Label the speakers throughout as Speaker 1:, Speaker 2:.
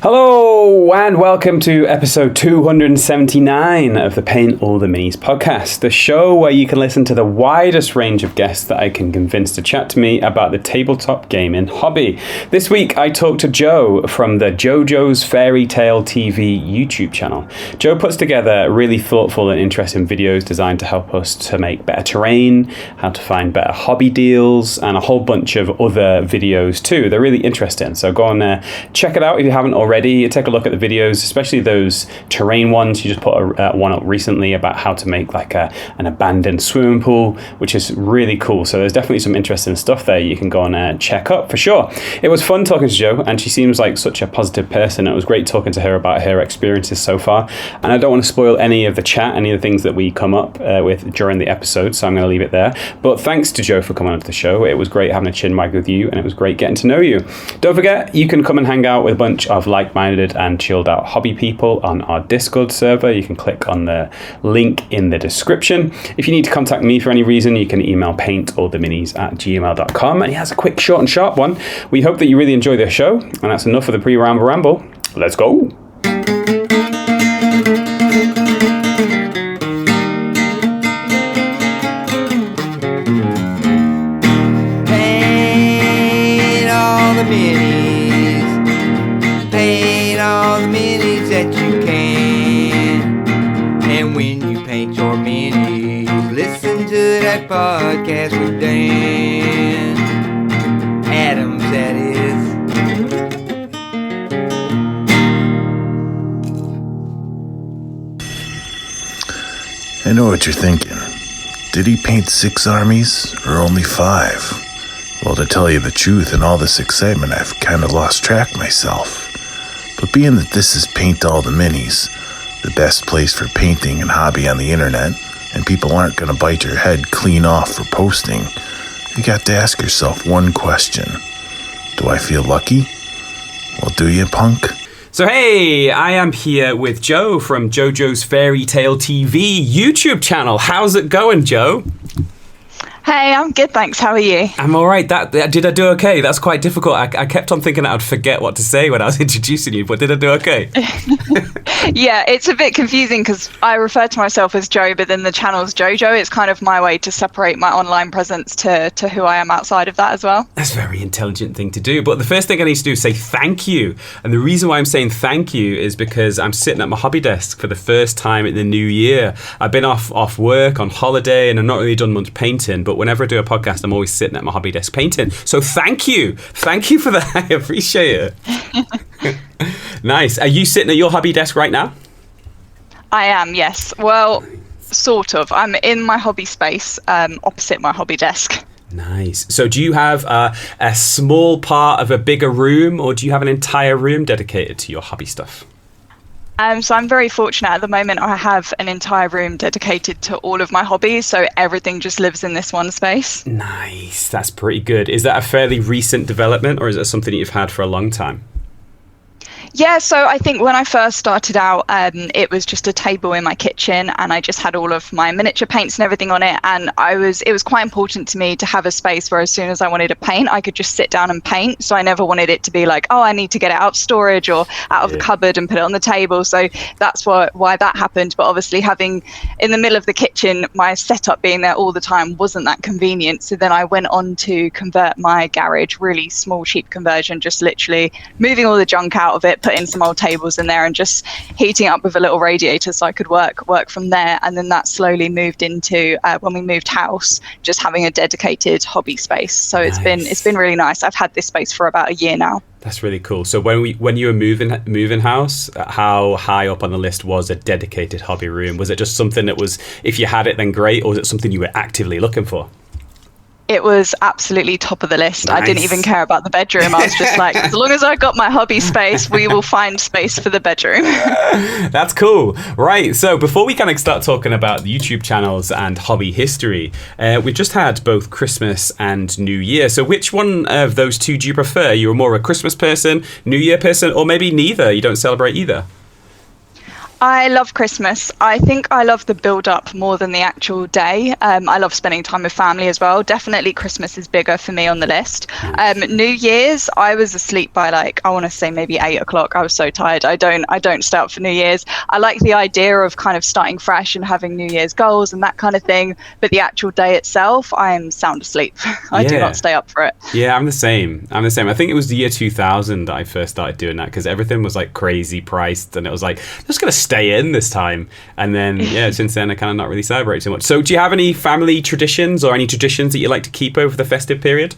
Speaker 1: Hello and welcome to episode 279 of the Paint All the Minis podcast, the show where you can listen to the widest range of guests that I can convince to chat to me about the tabletop gaming hobby. This week I talked to Joe from the JoJo's Fairytale TV YouTube channel. Joe puts together really thoughtful and interesting videos designed to help us to make better terrain, how to find better hobby deals, and a whole bunch of other videos too. They're really interesting, so go on check it out if you haven't already. Take a look at the videos, especially those terrain ones. You just put one up recently about how to make like an abandoned swimming pool, which is really cool. So there's definitely some interesting stuff there you can go and check up for sure. It was fun talking to Jo, and she seems like such a positive person. It was great talking to her about her experiences so far, and I don't want to spoil any of the chat, any of the things that we come up with during the episode, so I'm going to leave it there. But thanks to Jo for coming onto the show. It was great having a chin wag with you, and it was great getting to know you. Don't forget, you can come and hang out with a bunch of like-minded and chilled out hobby people on our Discord server. You can click on the link in the description. If you need to contact me for any reason, you can email paintalltheminis@gmail.com. And he has a quick, short and sharp one. We hope that you really enjoy this show, and that's enough of the pre-ramble. Let's go.
Speaker 2: Paint all the minis. Paint all the minis that you can. And when you paint your minis, listen to that podcast with Dan Adams, that is.
Speaker 3: I know what you're thinking. Did he paint 6 armies or only 5? Well, to tell you the truth, in all this excitement, I've kind of lost track myself. But being that this is Paint All the Minis, the best place for painting and hobby on the internet, and people aren't going to bite your head clean off for posting, you got to ask yourself one question. Do I feel lucky? Well, do you, punk?
Speaker 1: So hey, I am here with Joe from JoJo's Fairytale TV YouTube channel. How's it going, Joe?
Speaker 4: Hey, I'm good, thanks. How are you?
Speaker 1: I'm all right. Did I do okay? That's quite difficult. I kept on thinking I'd forget what to say when I was introducing you, but did I do okay?
Speaker 4: Yeah, it's a bit confusing because I refer to myself as Joe, but then the channel's JoJo. It's kind of my way to separate my online presence to who I am outside of that as well.
Speaker 1: That's a very intelligent thing to do. But the first thing I need to do is say thank you. And the reason why I'm saying thank you is because I'm sitting at my hobby desk for the first time in the new year. I've been off work on holiday and I've not really done much painting, but whenever I do a podcast, I'm always sitting at my hobby desk painting. So thank you. Thank you for that. I appreciate it. Nice. Are you sitting at your hobby desk right now?
Speaker 4: I am, yes. Well, sort of. I'm in my hobby space, opposite my hobby desk.
Speaker 1: Nice. So do you have a small part of a bigger room, or do you have an entire room dedicated to your hobby stuff?
Speaker 4: So I'm very fortunate at the moment. I have an entire room dedicated to all of my hobbies, so everything just lives in this one space.
Speaker 1: Nice. That's pretty good. Is that a fairly recent development, or is it something that you've had for a long time?
Speaker 4: Yeah, so I think when I first started out, it was just a table in my kitchen and I just had all of my miniature paints and everything on it. And it was quite important to me to have a space where as soon as I wanted to paint, I could just sit down and paint. So I never wanted it to be like, oh, I need to get it out of storage or out of the cupboard and put it on the table. So that's why that happened. But obviously having in the middle of the kitchen, my setup being there all the time wasn't that convenient. So then I went on to convert my garage, really small, cheap conversion, just literally moving all the junk out of it, putting some old tables in there and just heating up with a little radiator so I could work from there. And then that slowly moved into when we moved house, just having a dedicated hobby space. So it's been really nice. I've had this space for about a year now.
Speaker 1: That's really cool. So when you were moving house, how high up on the list was a dedicated hobby room? Was it just something that was, if you had it then great, or was it something you were actively looking for?
Speaker 4: It was absolutely top of the list.
Speaker 1: Nice.
Speaker 4: I didn't even care about the bedroom. I was just like, as long as I got my hobby space, we will find space for the bedroom.
Speaker 1: That's cool. Right. So before we kind of start talking about the YouTube channels and hobby history, we just had both Christmas and New Year. So which one of those two do you prefer? You're more a Christmas person, New Year person, or maybe neither? You don't celebrate either?
Speaker 4: I love Christmas. I think I love the build up more than the actual day. I love spending time with family as well. Definitely Christmas is bigger for me on the list. New Year's, I was asleep by like, I want to say maybe 8 o'clock. I was so tired. I don't stay up for New Year's. I like the idea of kind of starting fresh and having New Year's goals and that kind of thing. But the actual day itself, I'm sound asleep. I do not stay up for it.
Speaker 1: Yeah, I'm the same. I think it was the year 2000 that I first started doing that because everything was like crazy priced and it was like, just going to stay in this time. And then, since then I kind of not really celebrate too much. So do you have any family traditions or any traditions that you like to keep over the festive period?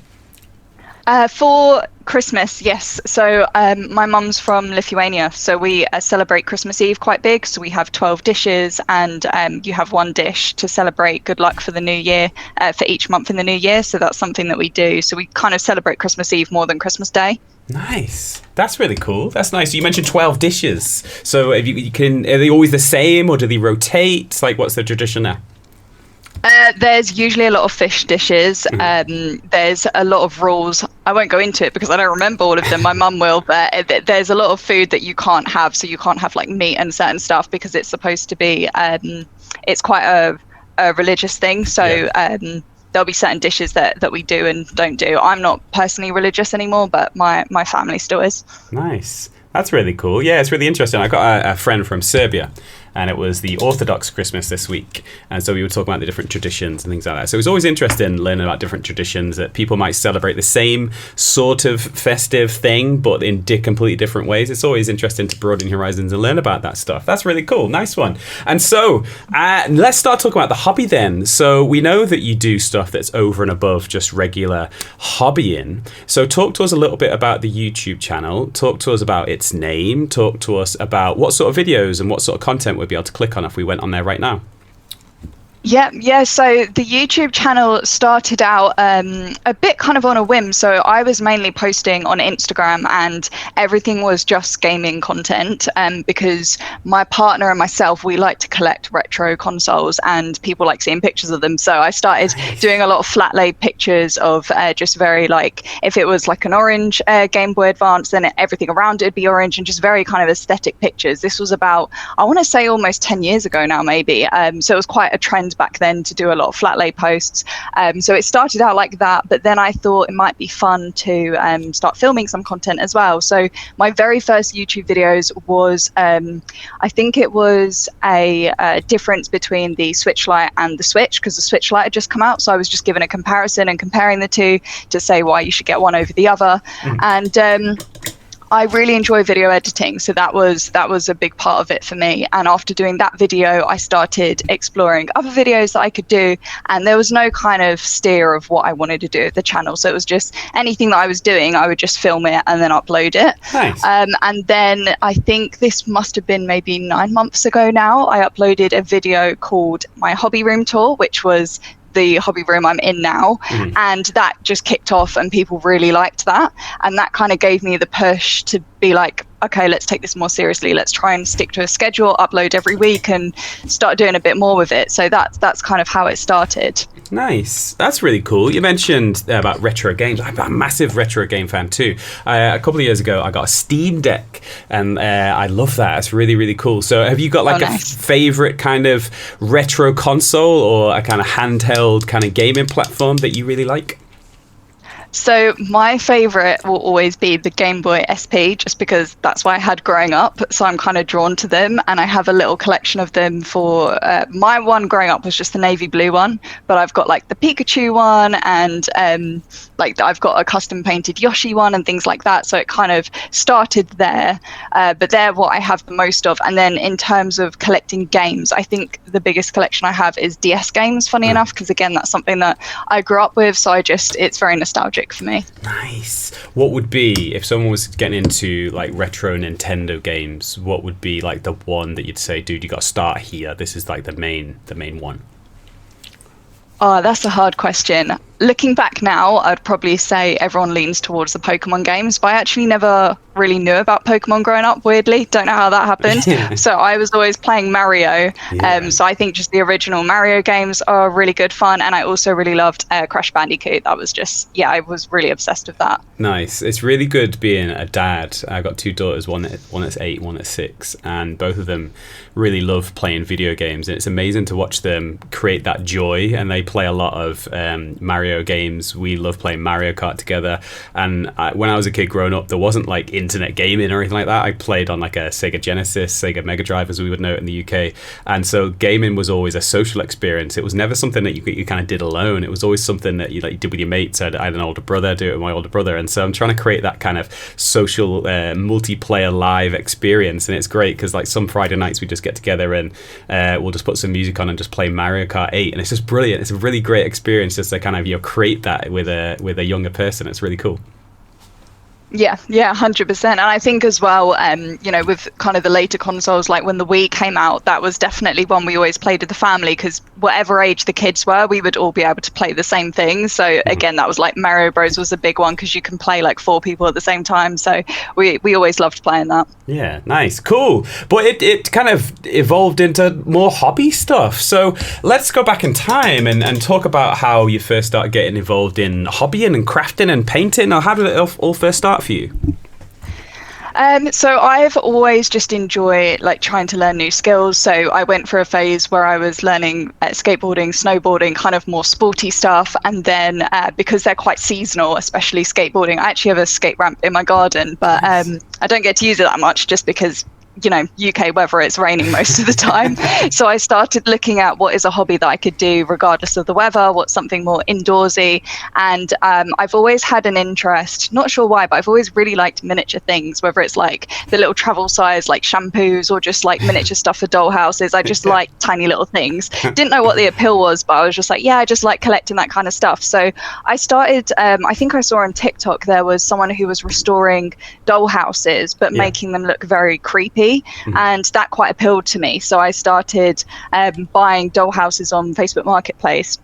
Speaker 4: For Christmas, yes. So my mum's from Lithuania, so we celebrate Christmas Eve quite big. So we have 12 dishes, and you have one dish to celebrate good luck for the new year, for each month in the new year. So that's something that we do. So we kind of celebrate Christmas Eve more than Christmas Day.
Speaker 1: Nice. That's really cool. That's nice. You mentioned 12 dishes. So if you can, are they always the same or do they rotate? Like, what's the tradition now?
Speaker 4: There's usually a lot of fish dishes. There's a lot of rules. I won't go into it because I don't remember all of them. My mum will, but there's a lot of food that you can't have. So you can't have like meat and certain stuff because it's supposed to be, it's quite a religious thing. So there'll be certain dishes that we do and don't do. I'm not personally religious anymore, but my family still is. Nice.
Speaker 1: That's really cool. Yeah, it's really interesting. I got a friend from Serbia, and it was the Orthodox Christmas this week. And so we were talking about the different traditions and things like that. So it was always interesting learning about different traditions that people might celebrate the same sort of festive thing, but in completely different ways. It's always interesting to broaden your horizons and learn about that stuff. That's really cool. Nice one. And so let's start talking about the hobby then. So we know that you do stuff that's over and above just regular hobbying. So talk to us a little bit about the YouTube channel. Talk to us about its name. Talk to us about what sort of videos and what sort of content we'd be able to click on if we went on there right now.
Speaker 4: Yeah. So the YouTube channel started out a bit kind of on a whim. So I was mainly posting on Instagram and everything was just gaming content because my partner and myself, we like to collect retro consoles and people like seeing pictures of them. So I started doing a lot of flat laid pictures of just very like, if it was like an orange Game Boy Advance, then everything around it would be orange and just very kind of aesthetic pictures. This was about, I want to say almost 10 years ago now, maybe. So it was quite a trend back then to do a lot of flat lay posts. So it started out like that, but then I thought it might be fun to start filming some content as well. So my very first YouTube videos was, I think it was a difference between the Switch Lite and the Switch, because the Switch Lite had just come out. So I was just given a comparison and comparing the two to say why you should get one over the other. And I really enjoy video editing, so that was a big part of it for me. And after doing that video, I started exploring other videos that I could do, and there was no kind of steer of what I wanted to do with the channel. So it was just anything that I was doing, I would just film it and then upload it.
Speaker 1: Nice.
Speaker 4: And then I think this must have been maybe 9 months ago now, I uploaded a video called My Hobby Room Tour, which was the hobby room I'm in now. And that just kicked off and people really liked that, and that kind of gave me the push to be like, okay, let's take this more seriously, let's try and stick to a schedule, upload every week and start doing a bit more with it. So that's kind of how it started.
Speaker 1: Nice. That's really cool. You mentioned about retro games. I'm a massive retro game fan too. A couple of years ago I got a Steam Deck and I love that. It's really, really cool. So have you got like a favorite kind of retro console or a kind of handheld kind of gaming platform that you really like?
Speaker 4: So my favorite will always be the Game Boy SP, just because that's what I had growing up. So I'm kind of drawn to them, and I have a little collection of them. For my one growing up was just the navy blue one, but I've got like the Pikachu one, and like I've got a custom painted Yoshi one and things like that. So it kind of started there, but they're what I have the most of. And then in terms of collecting games, I think the biggest collection I have is DS games, funny enough, because again, that's something that I grew up with. So it's very nostalgic for me.
Speaker 1: Nice. What would be, if someone was getting into like retro Nintendo games, what would be like the one that you'd say, dude, you got to start here, this is like the main one?
Speaker 4: Oh, that's a hard question. looking back now, I'd probably say everyone leans towards the Pokemon games, but I actually never really knew about Pokemon growing up, weirdly. Don't know how that happened. So I was always playing Mario. So I think just the original Mario games are really good fun. And I also really loved Crash Bandicoot. That was just, I was really obsessed with that.
Speaker 1: Nice. It's really good being a dad. I've got two daughters, one that's 8, one that's 6, and both of them really love playing video games. And it's amazing to watch them create that joy. And they play a lot of Mario games. We love playing Mario Kart together. And when I was a kid growing up, there wasn't like internet gaming or anything like that. I played on like a Sega Genesis, Sega Mega Drive, as we would know it in the UK. And so gaming was always a social experience. It was never something that you kind of did alone. It was always something that you did with your mates. I had an older brother, do it with my older brother. And so I'm trying to create that kind of social multiplayer live experience. And it's great because like some Friday nights we just get together and we'll just put some music on and just play Mario Kart 8. And it's just brilliant. It's a really great experience just to kind of create that with a younger person. It's really cool.
Speaker 4: Yeah, 100%. And I think as well, with kind of the later consoles, like when the Wii came out, that was definitely one we always played with the family, because whatever age the kids were, we would all be able to play the same thing. So again, that was like Mario Bros was a big one because you can play like 4 people at the same time. So we always loved playing that.
Speaker 1: Yeah, nice, cool. But it kind of evolved into more hobby stuff. So let's go back in time and talk about how you first started getting involved in hobbying and crafting and painting. Or how did it all first start for you?
Speaker 4: So I've always just enjoyed like trying to learn new skills. So I went for a phase where I was learning skateboarding, snowboarding, kind of more sporty stuff. And then because they're quite seasonal, especially skateboarding, I actually have a skate ramp in my garden, but I don't get to use it that much just because UK weather, it's raining most of the time. So I started looking at what is a hobby that I could do regardless of the weather, what's something more indoorsy. And I've always had an interest, not sure why, but I've always really liked miniature things, whether it's like the little travel size, like shampoos, or just like miniature stuff for doll houses. I just like tiny little things. Didn't know what the appeal was, but I was just like, I just like collecting that kind of stuff. So I started, I think I saw on TikTok, there was someone who was restoring doll houses, but making them look very creepy. And that quite appealed to me. So I started buying doll houses on Facebook Marketplace,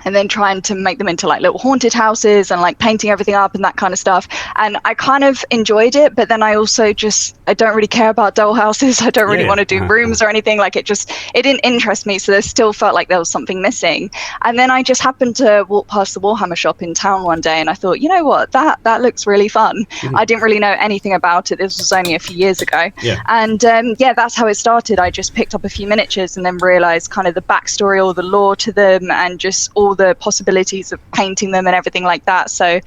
Speaker 4: and then trying to make them into like little haunted houses and like painting everything up and that kind of stuff. And I kind of enjoyed it, but then I also I don't really care about doll houses. I don't really want to do rooms or anything. Like it didn't interest me. So there still felt like there was something missing. And then I just happened to walk past the Warhammer shop in town one day, and I thought, you know what, that looks really fun. I didn't really know anything about it. This was only a few years ago. And that's how it started. I just picked up a few miniatures and then realized kind of the backstory, all the lore to them, and just all the possibilities of painting them and everything like that. So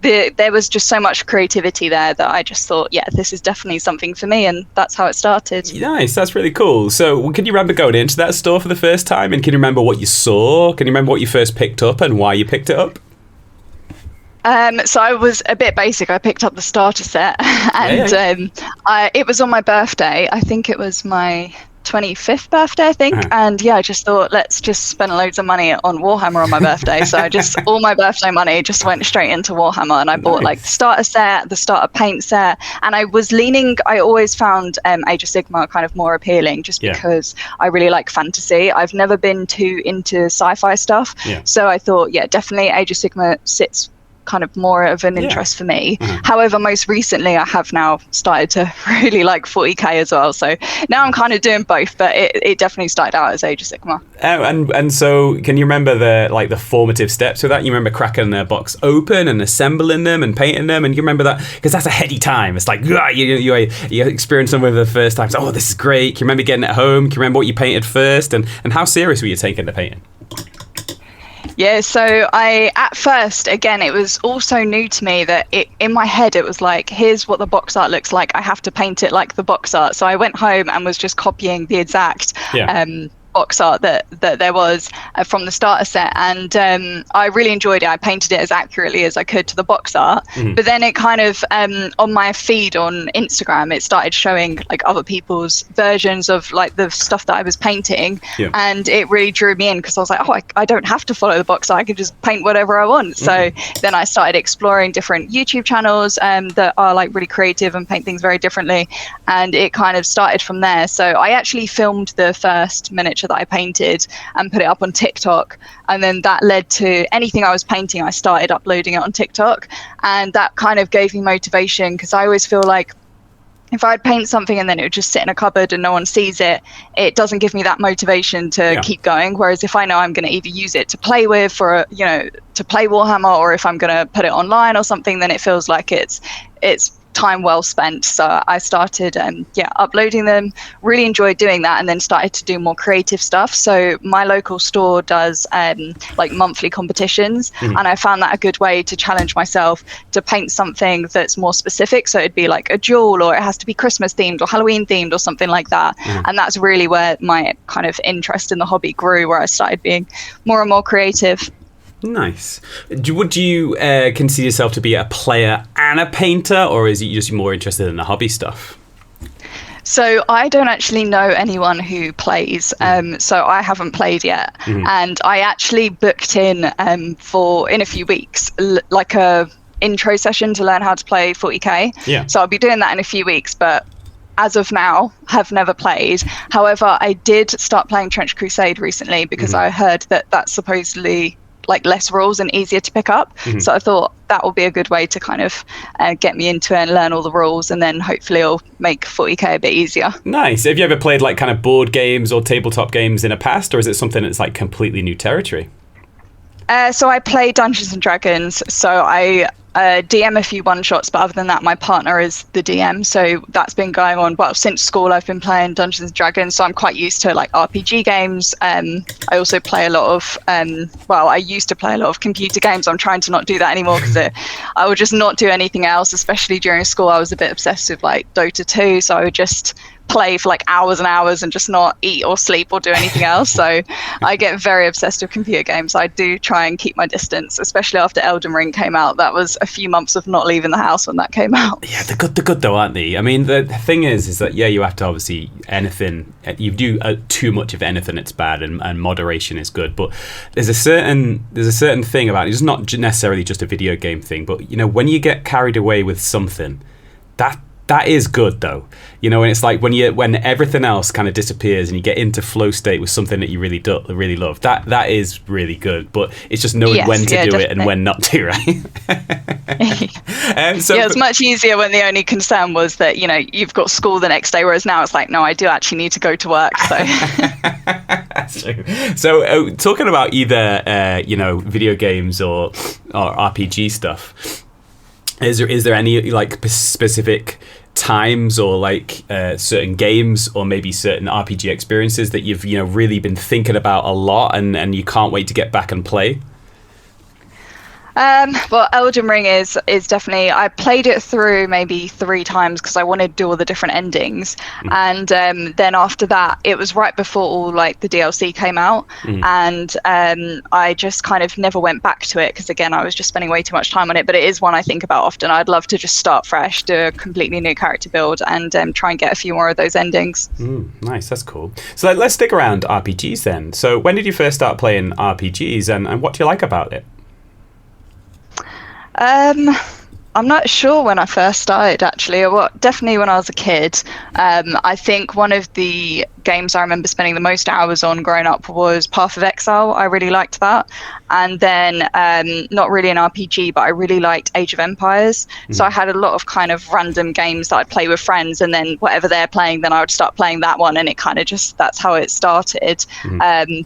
Speaker 4: there was just so much creativity there that I just thought, this is definitely something for me, and that's how it started. Nice,
Speaker 1: that's really cool. So can you remember going into that store for the first time, and can you remember what you saw? Can you remember what you first picked up and why you picked it up?
Speaker 4: So I was a bit basic. I picked up the starter set, and it was on my birthday. I think it was my 25th birthday, I think. And I just thought, let's just spend loads of money on Warhammer on my birthday. So I just, all my birthday money just went straight into Warhammer, and I bought like the starter set, the starter paint set. And I always found Age of Sigmar kind of more appealing, just because I really like fantasy. I've never been too into sci-fi stuff. So I thought, definitely Age of Sigmar sits kind of more of an interest for me. However, most recently I have now started to really like 40k as well, so now I'm kind of doing both, but it definitely started out as Age of Sigmar.
Speaker 1: And so can you remember the formative steps of that? You remember cracking the box open and assembling them and painting them, and you remember that, because that's a heady time. It's like you experience them for the first time. So, this is great. Can you remember getting it home? Can you remember what you painted first, and how serious were you taking the painting?
Speaker 4: So at first, again, it was also new to me that in my head, it was like, here's what the box art looks like. I have to paint it like the box art. So I went home and was just copying the exact box art that there was from the starter set, and I really enjoyed it. I painted it as accurately as I could to the box art, but then it kind of on my feed on Instagram, it started showing like other people's versions of like the stuff that I was painting, and it really drew me in, because I was like, I don't have to follow the box art, I can just paint whatever I want. So then I started exploring different YouTube channels that are like really creative and paint things very differently, and it kind of started from there. So I actually filmed the first miniature miniature that I painted and put it up on TikTok. And then that led to anything I was painting, I started uploading it on TikTok. And that kind of gave me motivation, because I always feel like if I'd paint something and then it would just sit in a cupboard and no one sees it, it doesn't give me that motivation to keep going. Whereas if I know I'm going to either use it to play with for, to play Warhammer, or if I'm going to put it online or something, then it feels like it's time well spent. So I started uploading them, really enjoyed doing that, and then started to do more creative stuff. So my local store does like monthly competitions, and I found that a good way to challenge myself to paint something that's more specific. So it'd be like a jewel, or it has to be Christmas themed or Halloween themed or something like that. And that's really where my kind of interest in the hobby grew, where I started being more and more creative.
Speaker 1: Nice. Would you consider yourself to be a player and a painter, or is it just more interested in the hobby stuff?
Speaker 4: So I don't actually know anyone who plays, so I haven't played yet. And I actually booked in in a few weeks, like a intro session to learn how to play 40k. Yeah. So I'll be doing that in a few weeks, but as of now, have never played. However, I did start playing Trench Crusade recently, because I heard that that's supposedly like less rules and easier to pick up. So I thought that will be a good way to kind of get me into it and learn all the rules, and then hopefully it'll make 40k a bit easier. Nice.
Speaker 1: Have you ever played like kind of board games or tabletop games in a past, or is it something that's like completely new territory?
Speaker 4: So I play Dungeons and Dragons, so I DM a few one-shots, but other than that, my partner is the DM. So that's been going on, well, since school I've been playing Dungeons and Dragons, so I'm quite used to like RPG games. I also play a lot of, I used to play a lot of computer games. I'm trying to not do that anymore, because I would just not do anything else, especially during school. I was a bit obsessed with like Dota 2, so I would just play for like hours and hours and just not eat or sleep or do anything else. So I get very obsessed with computer games. I do try and keep my distance, especially after Elden Ring came out. That was a few months of not leaving the house when that came out.
Speaker 1: Yeah, they're good though, aren't they? I mean, the thing is that you have to obviously you do too much of anything, it's bad, and moderation is good. But there's a certain thing about it. It's not necessarily just a video game thing, but when you get carried away with something, that is good though, and it's like when everything else kind of disappears and you get into flow state with something that you really love. That is really good, but it's just knowing when to do definitely. It and when not to, right?
Speaker 4: It's much easier when the only concern was that you've got school the next day, whereas now it's like, no, I do actually need to go to work. So
Speaker 1: that's true. So talking about either video games or RPG stuff, is there any like specific times or like certain games or maybe certain RPG experiences that you've really been thinking about a lot and you can't wait to get back and play?
Speaker 4: Well, Elden Ring is definitely, I played it through maybe 3 times because I wanted to do all the different endings. And then after that, it was right before all like the DLC came out. And I just kind of never went back to it because, again, I was just spending way too much time on it. But it is one I think about often. I'd love to just start fresh, do a completely new character build, and try and get a few more of those endings.
Speaker 1: Nice, that's cool. So let's stick around RPGs then. So when did you first start playing RPGs, and what do you like about it?
Speaker 4: I'm not sure when I first started, actually. Definitely when I was a kid. I think one of the games I remember spending the most hours on growing up was Path of Exile. I really liked that. And then not really an RPG, but I really liked Age of Empires. So I had a lot of kind of random games that I'd play with friends, and then whatever they're playing, then I would start playing that one, and it kind of just, that's how it started.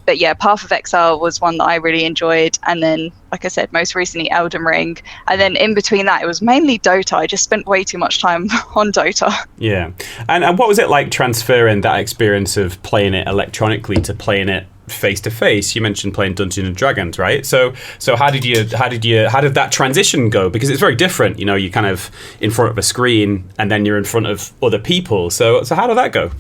Speaker 4: But yeah, Path of Exile was one that I really enjoyed. And then, like I said, most recently Elden Ring. And then in between that, it was mainly Dota. I just spent way too much time on Dota. Yeah.
Speaker 1: And what was it like transferring that experience of playing it electronically to playing it face to face? You mentioned playing Dungeons and Dragons, right? So how did that transition go? Because it's very different, you're kind of in front of a screen and then you're in front of other people. So how did that go?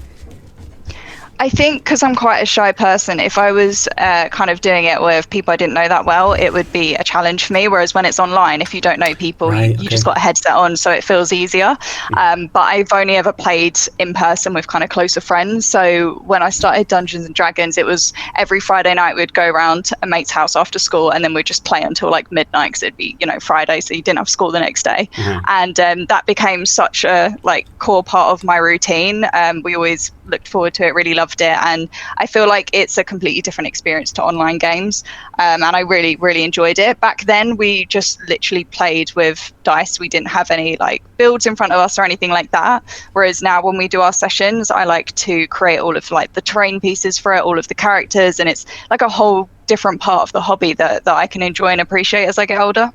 Speaker 4: I think because I'm quite a shy person, if I was kind of doing it with people I didn't know that well, it would be a challenge for me. Whereas when it's online, if you don't know people, you just got a headset on, so it feels easier. But I've only ever played in person with kind of closer friends. So when I started Dungeons and Dragons, it was every Friday night we'd go around a mate's house after school, and then we'd just play until like midnight because it'd be Friday, so you didn't have school the next day. And that became such a like core part of my routine. We always looked forward to it, really loved loved it, and I feel like it's a completely different experience to online games, and I really, really enjoyed it. Back then, we just literally played with dice. We didn't have any like builds in front of us or anything like that. Whereas now, when we do our sessions, I like to create all of like the terrain pieces for it, all of the characters, and it's like a whole different part of the hobby that I can enjoy and appreciate as I get older.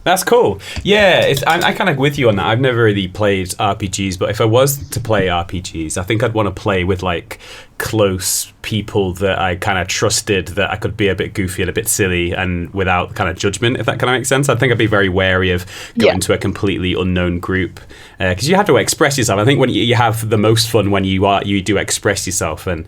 Speaker 1: That's cool. Yeah, I'm kind of with you on that. I've never really played RPGs, but if I was to play RPGs, I think I'd want to play with like close people that I kind of trusted, that I could be a bit goofy and a bit silly and without kind of judgment, if that kind of makes sense. I think I'd be very wary of going to a completely unknown group, because you have to express yourself. I think when you have the most fun when you do express yourself, and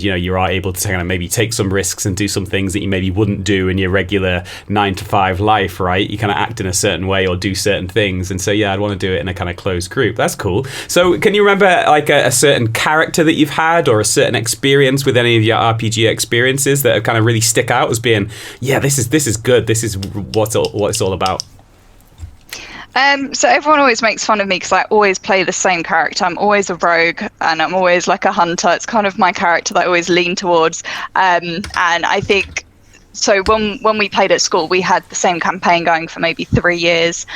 Speaker 1: you know, you are able to kind of maybe take some risks and do some things that you maybe wouldn't do in your regular 9-to-5 life, right? You kind of act in a certain way or do certain things, and so yeah, I'd want to do it in a kind of closed group. That's cool. So can you remember like a certain character that you've had, or a certain experience with any of your RPG experiences that have kind of really stick out as being, yeah, this is good, this is what it's all about?
Speaker 4: So everyone always makes fun of me because I always play the same character. I'm always a rogue, and I'm always like a hunter. It's kind of my character that I always lean towards. And I think, so when we played at school, we had the same campaign going for maybe 3 years.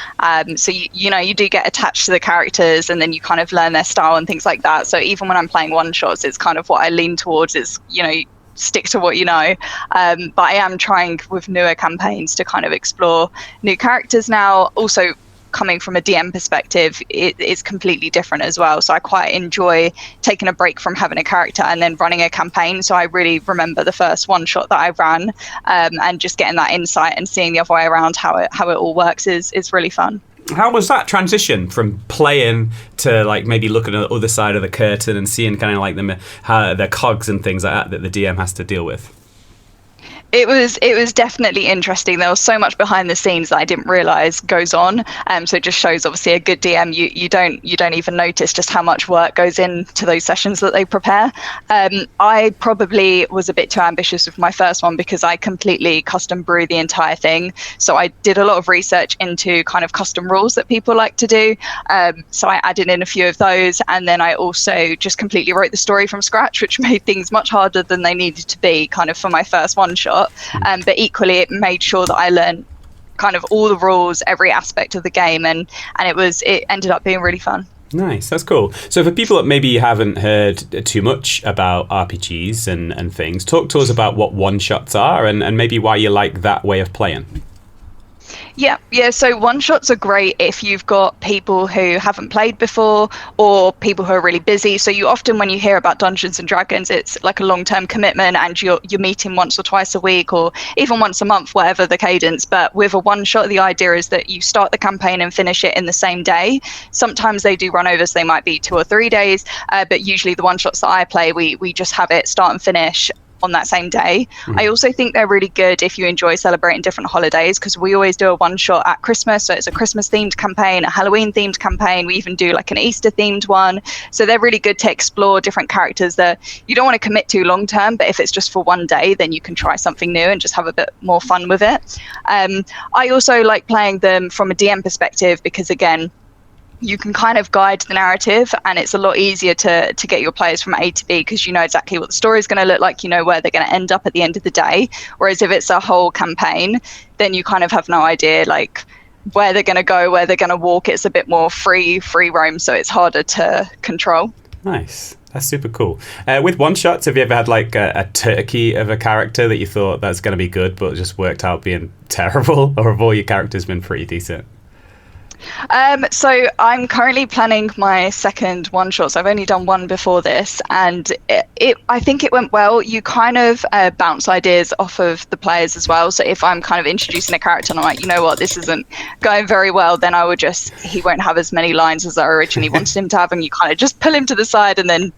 Speaker 4: So you do get attached to the characters, and then you kind of learn their style and things like that. So even when I'm playing one shots, it's kind of what I lean towards is, stick to what you know. But I am trying with newer campaigns to kind of explore new characters now. Also, coming from a DM perspective, it's completely different as well. So I quite enjoy taking a break from having a character and then running a campaign. So I really remember the first one shot that I ran, and just getting that insight and seeing the other way around how it all works is really fun.
Speaker 1: How was that transition from playing to like maybe looking at the other side of the curtain and seeing kind of like the cogs and things like that the DM has to deal with?
Speaker 4: It was definitely interesting. There was so much behind the scenes that I didn't realize goes on. So it just shows, obviously, a good DM. You don't even notice just how much work goes into those sessions that they prepare. I probably was a bit too ambitious with my first one because I completely custom brew the entire thing. So I did a lot of research into kind of custom rules that people like to do. So I added in a few of those, and then I also just completely wrote the story from scratch, which made things much harder than they needed to be, kind of for my first one shot. But equally, it made sure that I learned kind of all the rules, every aspect of the game, and it ended up being really fun.
Speaker 1: Nice, that's cool. So for people that maybe haven't heard too much about RPGs and things, talk to us about what one-shots are and maybe why you like that way of playing.
Speaker 4: Yeah. So one-shots are great if you've got people who haven't played before or people who are really busy. So you often, when you hear about Dungeons and Dragons, it's like a long-term commitment, and you're meeting once or twice a week or even once a month, whatever the cadence. But with a one-shot, the idea is that you start the campaign and finish it in the same day. Sometimes they do run over, so they might be 2 or 3 days. But usually the one-shots that I play, we just have it start and finish on that same day. I also think they're really good if you enjoy celebrating different holidays, because we always do a one shot at Christmas. So it's a Christmas themed campaign, a Halloween themed campaign. We even do like an Easter themed one. So they're really good to explore different characters that you don't want to commit to long term, but if it's just for one day, then you can try something new and just have a bit more fun with it. I also like playing them from a DM perspective because, again, you can kind of guide the narrative, and it's a lot easier to get your players from A to B because you know exactly what the story is going to look like, you know where they're going to end up at the end of the day. Whereas if it's a whole campaign, then you kind of have no idea like where they're going to go, where they're going to walk. It's a bit more free roam, so it's harder to control.
Speaker 1: Nice. That's super cool. With one-shots, have you ever had like a turkey of a character that you thought that's going to be good but just worked out being terrible, or have all your characters been pretty decent?
Speaker 4: So I'm currently planning my second one shot. So I've only done one before this, and I think it went well. You kind of bounce ideas off of the players as well. So if I'm kind of introducing a character and I'm like, you know what, this isn't going very well, then he won't have as many lines as I originally wanted him to have, and you kind of just pull him to the side and then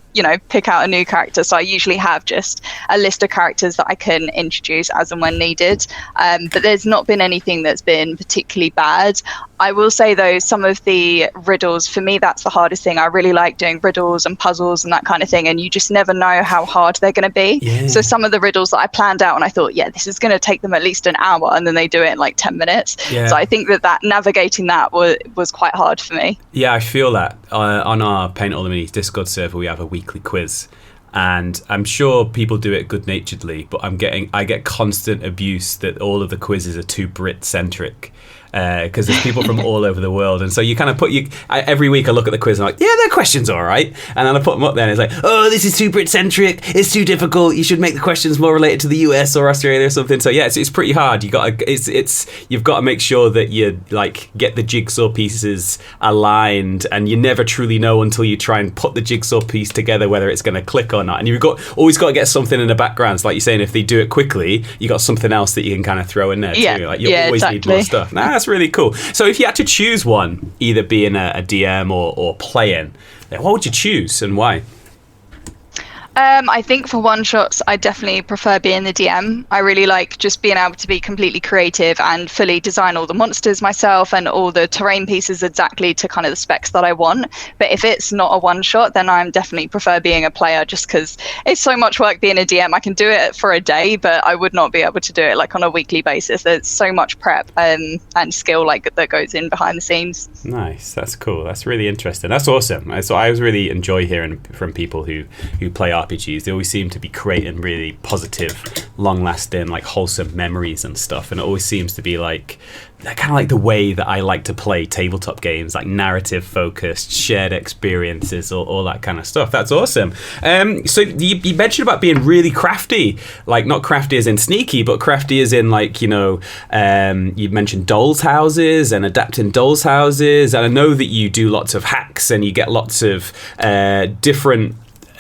Speaker 4: pick out a new character. So I usually have just a list of characters that I can introduce as and when needed. But there's not been anything that's been particularly bad. I will say though, some of the riddles, for me, that's the hardest thing. I really like doing riddles and puzzles and that kind of thing, and you just never know how hard they're going to be. Yeah. So some of the riddles that I planned out and I thought, yeah, this is going to take them at least an hour, and then they do it in like 10 minutes. Yeah. So I think that navigating that was quite hard for me.
Speaker 1: Yeah, I feel that. On our Paint All the Minis Discord server, we have a weekly quiz. and I'm sure people do it good-naturedly, but I get constant abuse that all of the quizzes are too Brit-centric. Because there's people from all over the world, and so you kind of every week I look at the quiz and I'm like, yeah, their questions are all right, and then I put them up there and it's like, oh, this is too Brit-centric, it's too difficult, you should make the questions more related to the US or Australia or something. So yeah, it's pretty hard. You've got to make sure that you like get the jigsaw pieces aligned, and you never truly know until you try and put the jigsaw piece together whether it's going to click or not. And you've always got to get something in the background. So like you're saying, if they do it quickly, you got something else that you can kind of throw in there too. Like you always need more stuff. That's really cool. So if you had to choose one, either being a DM or playing, what would you choose and why?
Speaker 4: I think for one-shots, I definitely prefer being the DM. I really like just being able to be completely creative and fully design all the monsters myself and all the terrain pieces exactly to kind of the specs that I want. But if it's not a one-shot, then I'm definitely prefer being a player, just because it's so much work being a DM. I can do it for a day, but I would not be able to do it like on a weekly basis. There's so much prep and skill like that goes in behind the scenes.
Speaker 1: Nice, that's cool. That's really interesting. That's awesome. So I always really enjoy hearing from people who play RPGs. They always seem to be creating really positive, long-lasting, like wholesome memories and stuff. And it always seems to be like kind of like the way that I like to play tabletop games, like narrative-focused, shared experiences, all that kind of stuff. That's awesome. So you mentioned about being really crafty, like not crafty as in sneaky, but crafty as in like, you mentioned dolls' houses and adapting dolls' houses. And I know that you do lots of hacks and you get lots of different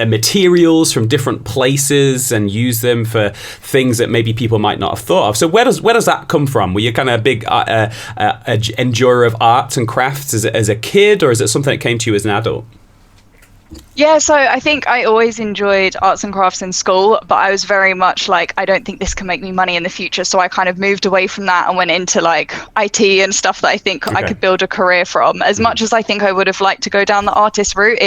Speaker 1: materials from different places and use them for things that maybe people might not have thought of. So where does that come from? Were you kind of a big enjoyer of arts and crafts as a kid, or is it something that came to you as an adult?
Speaker 4: Yeah, so I think I always enjoyed arts and crafts in school, but I was very much like, I don't think this can make me money in the future. So I kind of moved away from that and went into like IT and stuff that I think I could build a career from. As much as I think I would have liked to go down the artist route,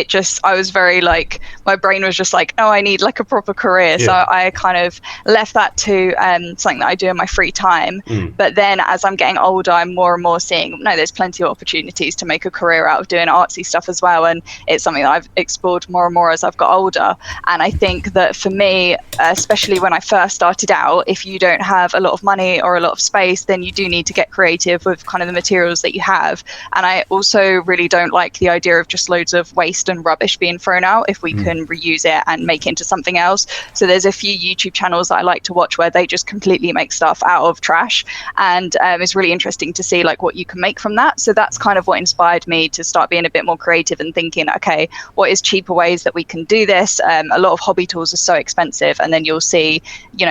Speaker 4: I was very like, my brain was just like, no, I need like a proper career. Yeah. So I kind of left that to something that I do in my free time. But then as I'm getting older, I'm more and more seeing, no, there's plenty of opportunities to make a career out of doing artsy stuff as well. And it's something that I've explored more and more as I've got older. And I think that for me, especially when I first started out, if you don't have a lot of money or a lot of space, then you do need to get creative with kind of the materials that you have. And I also really don't like the idea of just loads of waste and rubbish being thrown out if we can reuse it and make it into something else. So there's a few YouTube channels that I like to watch where they just completely make stuff out of trash, and it's really interesting to see like what you can make from that. So that's kind of what inspired me to start being a bit more creative and thinking, okay, what is cheaper ways that we can do this? A lot of hobby tools are so expensive, and then you'll see,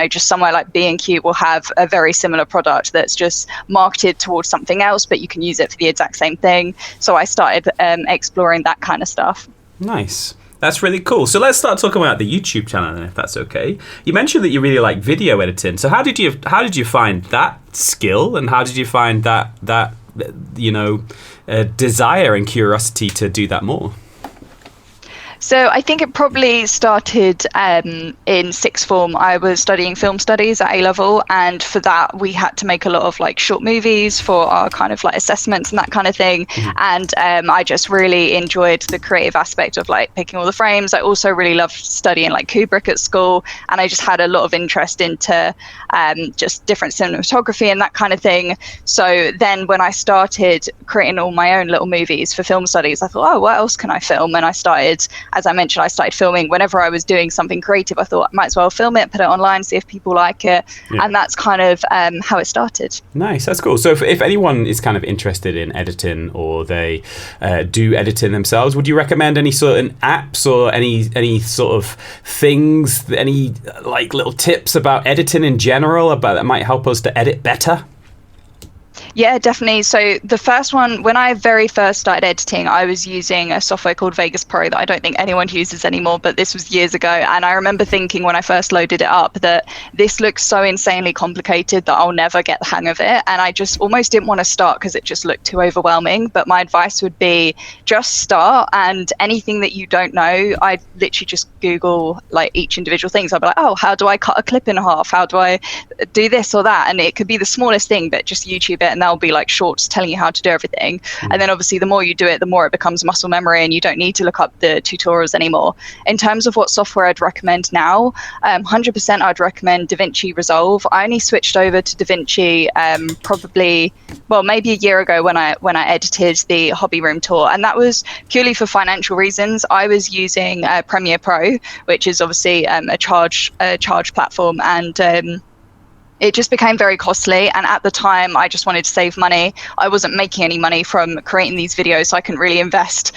Speaker 4: just somewhere like B&Q will have a very similar product that's just marketed towards something else, but you can use it for the exact same thing. So I started exploring that kind of stuff.
Speaker 1: Nice. That's really cool. So let's start talking about the YouTube channel then, if that's okay. You mentioned that you really like video editing. So how did you find that skill, and how did you find that desire and curiosity to do that more?
Speaker 4: So I think it probably started in sixth form. I was studying film studies at A-level, and for that we had to make a lot of like short movies for our kind of like assessments and that kind of thing. And I just really enjoyed the creative aspect of like picking all the frames. I also really loved studying like Kubrick at school, and I just had a lot of interest into just different cinematography and that kind of thing. So then when I started creating all my own little movies for film studies, I thought, oh, what else can I film? And I started, as I mentioned, I started filming whenever I was doing something creative. I thought I might as well film it, put it online, see if people like it. Yeah. And that's kind of how it started. Nice,
Speaker 1: that's cool. So if anyone is kind of interested in editing, or they do editing themselves, would you recommend any sort of apps or any sort of things, any like little tips about editing in general, about that might help us to edit better?
Speaker 4: Yeah, definitely. So the first one, when I very first started editing, I was using a software called Vegas Pro that I don't think anyone uses anymore, but this was years ago. And I remember thinking when I first loaded it up that this looks so insanely complicated that I'll never get the hang of it. And I just almost didn't want to start because it just looked too overwhelming. But my advice would be just start, and anything that you don't know, I'd literally just Google like each individual thing. So I'd be like, oh, how do I cut a clip in half? How do I do this or that? And it could be the smallest thing, but just YouTube it, and they'll be like shorts telling you how to do everything. And then obviously the more you do it, the more it becomes muscle memory, and you don't need to look up the tutorials anymore. In terms of what software I'd recommend now, 100% I'd recommend DaVinci Resolve. I only switched over to DaVinci probably, well, maybe a year ago when I edited the Hobby Room tour, and that was purely for financial reasons. I was using Premiere Pro, which is obviously a charge platform, and it just became very costly. And at the time, I just wanted to save money. I wasn't making any money from creating these videos, so I couldn't really invest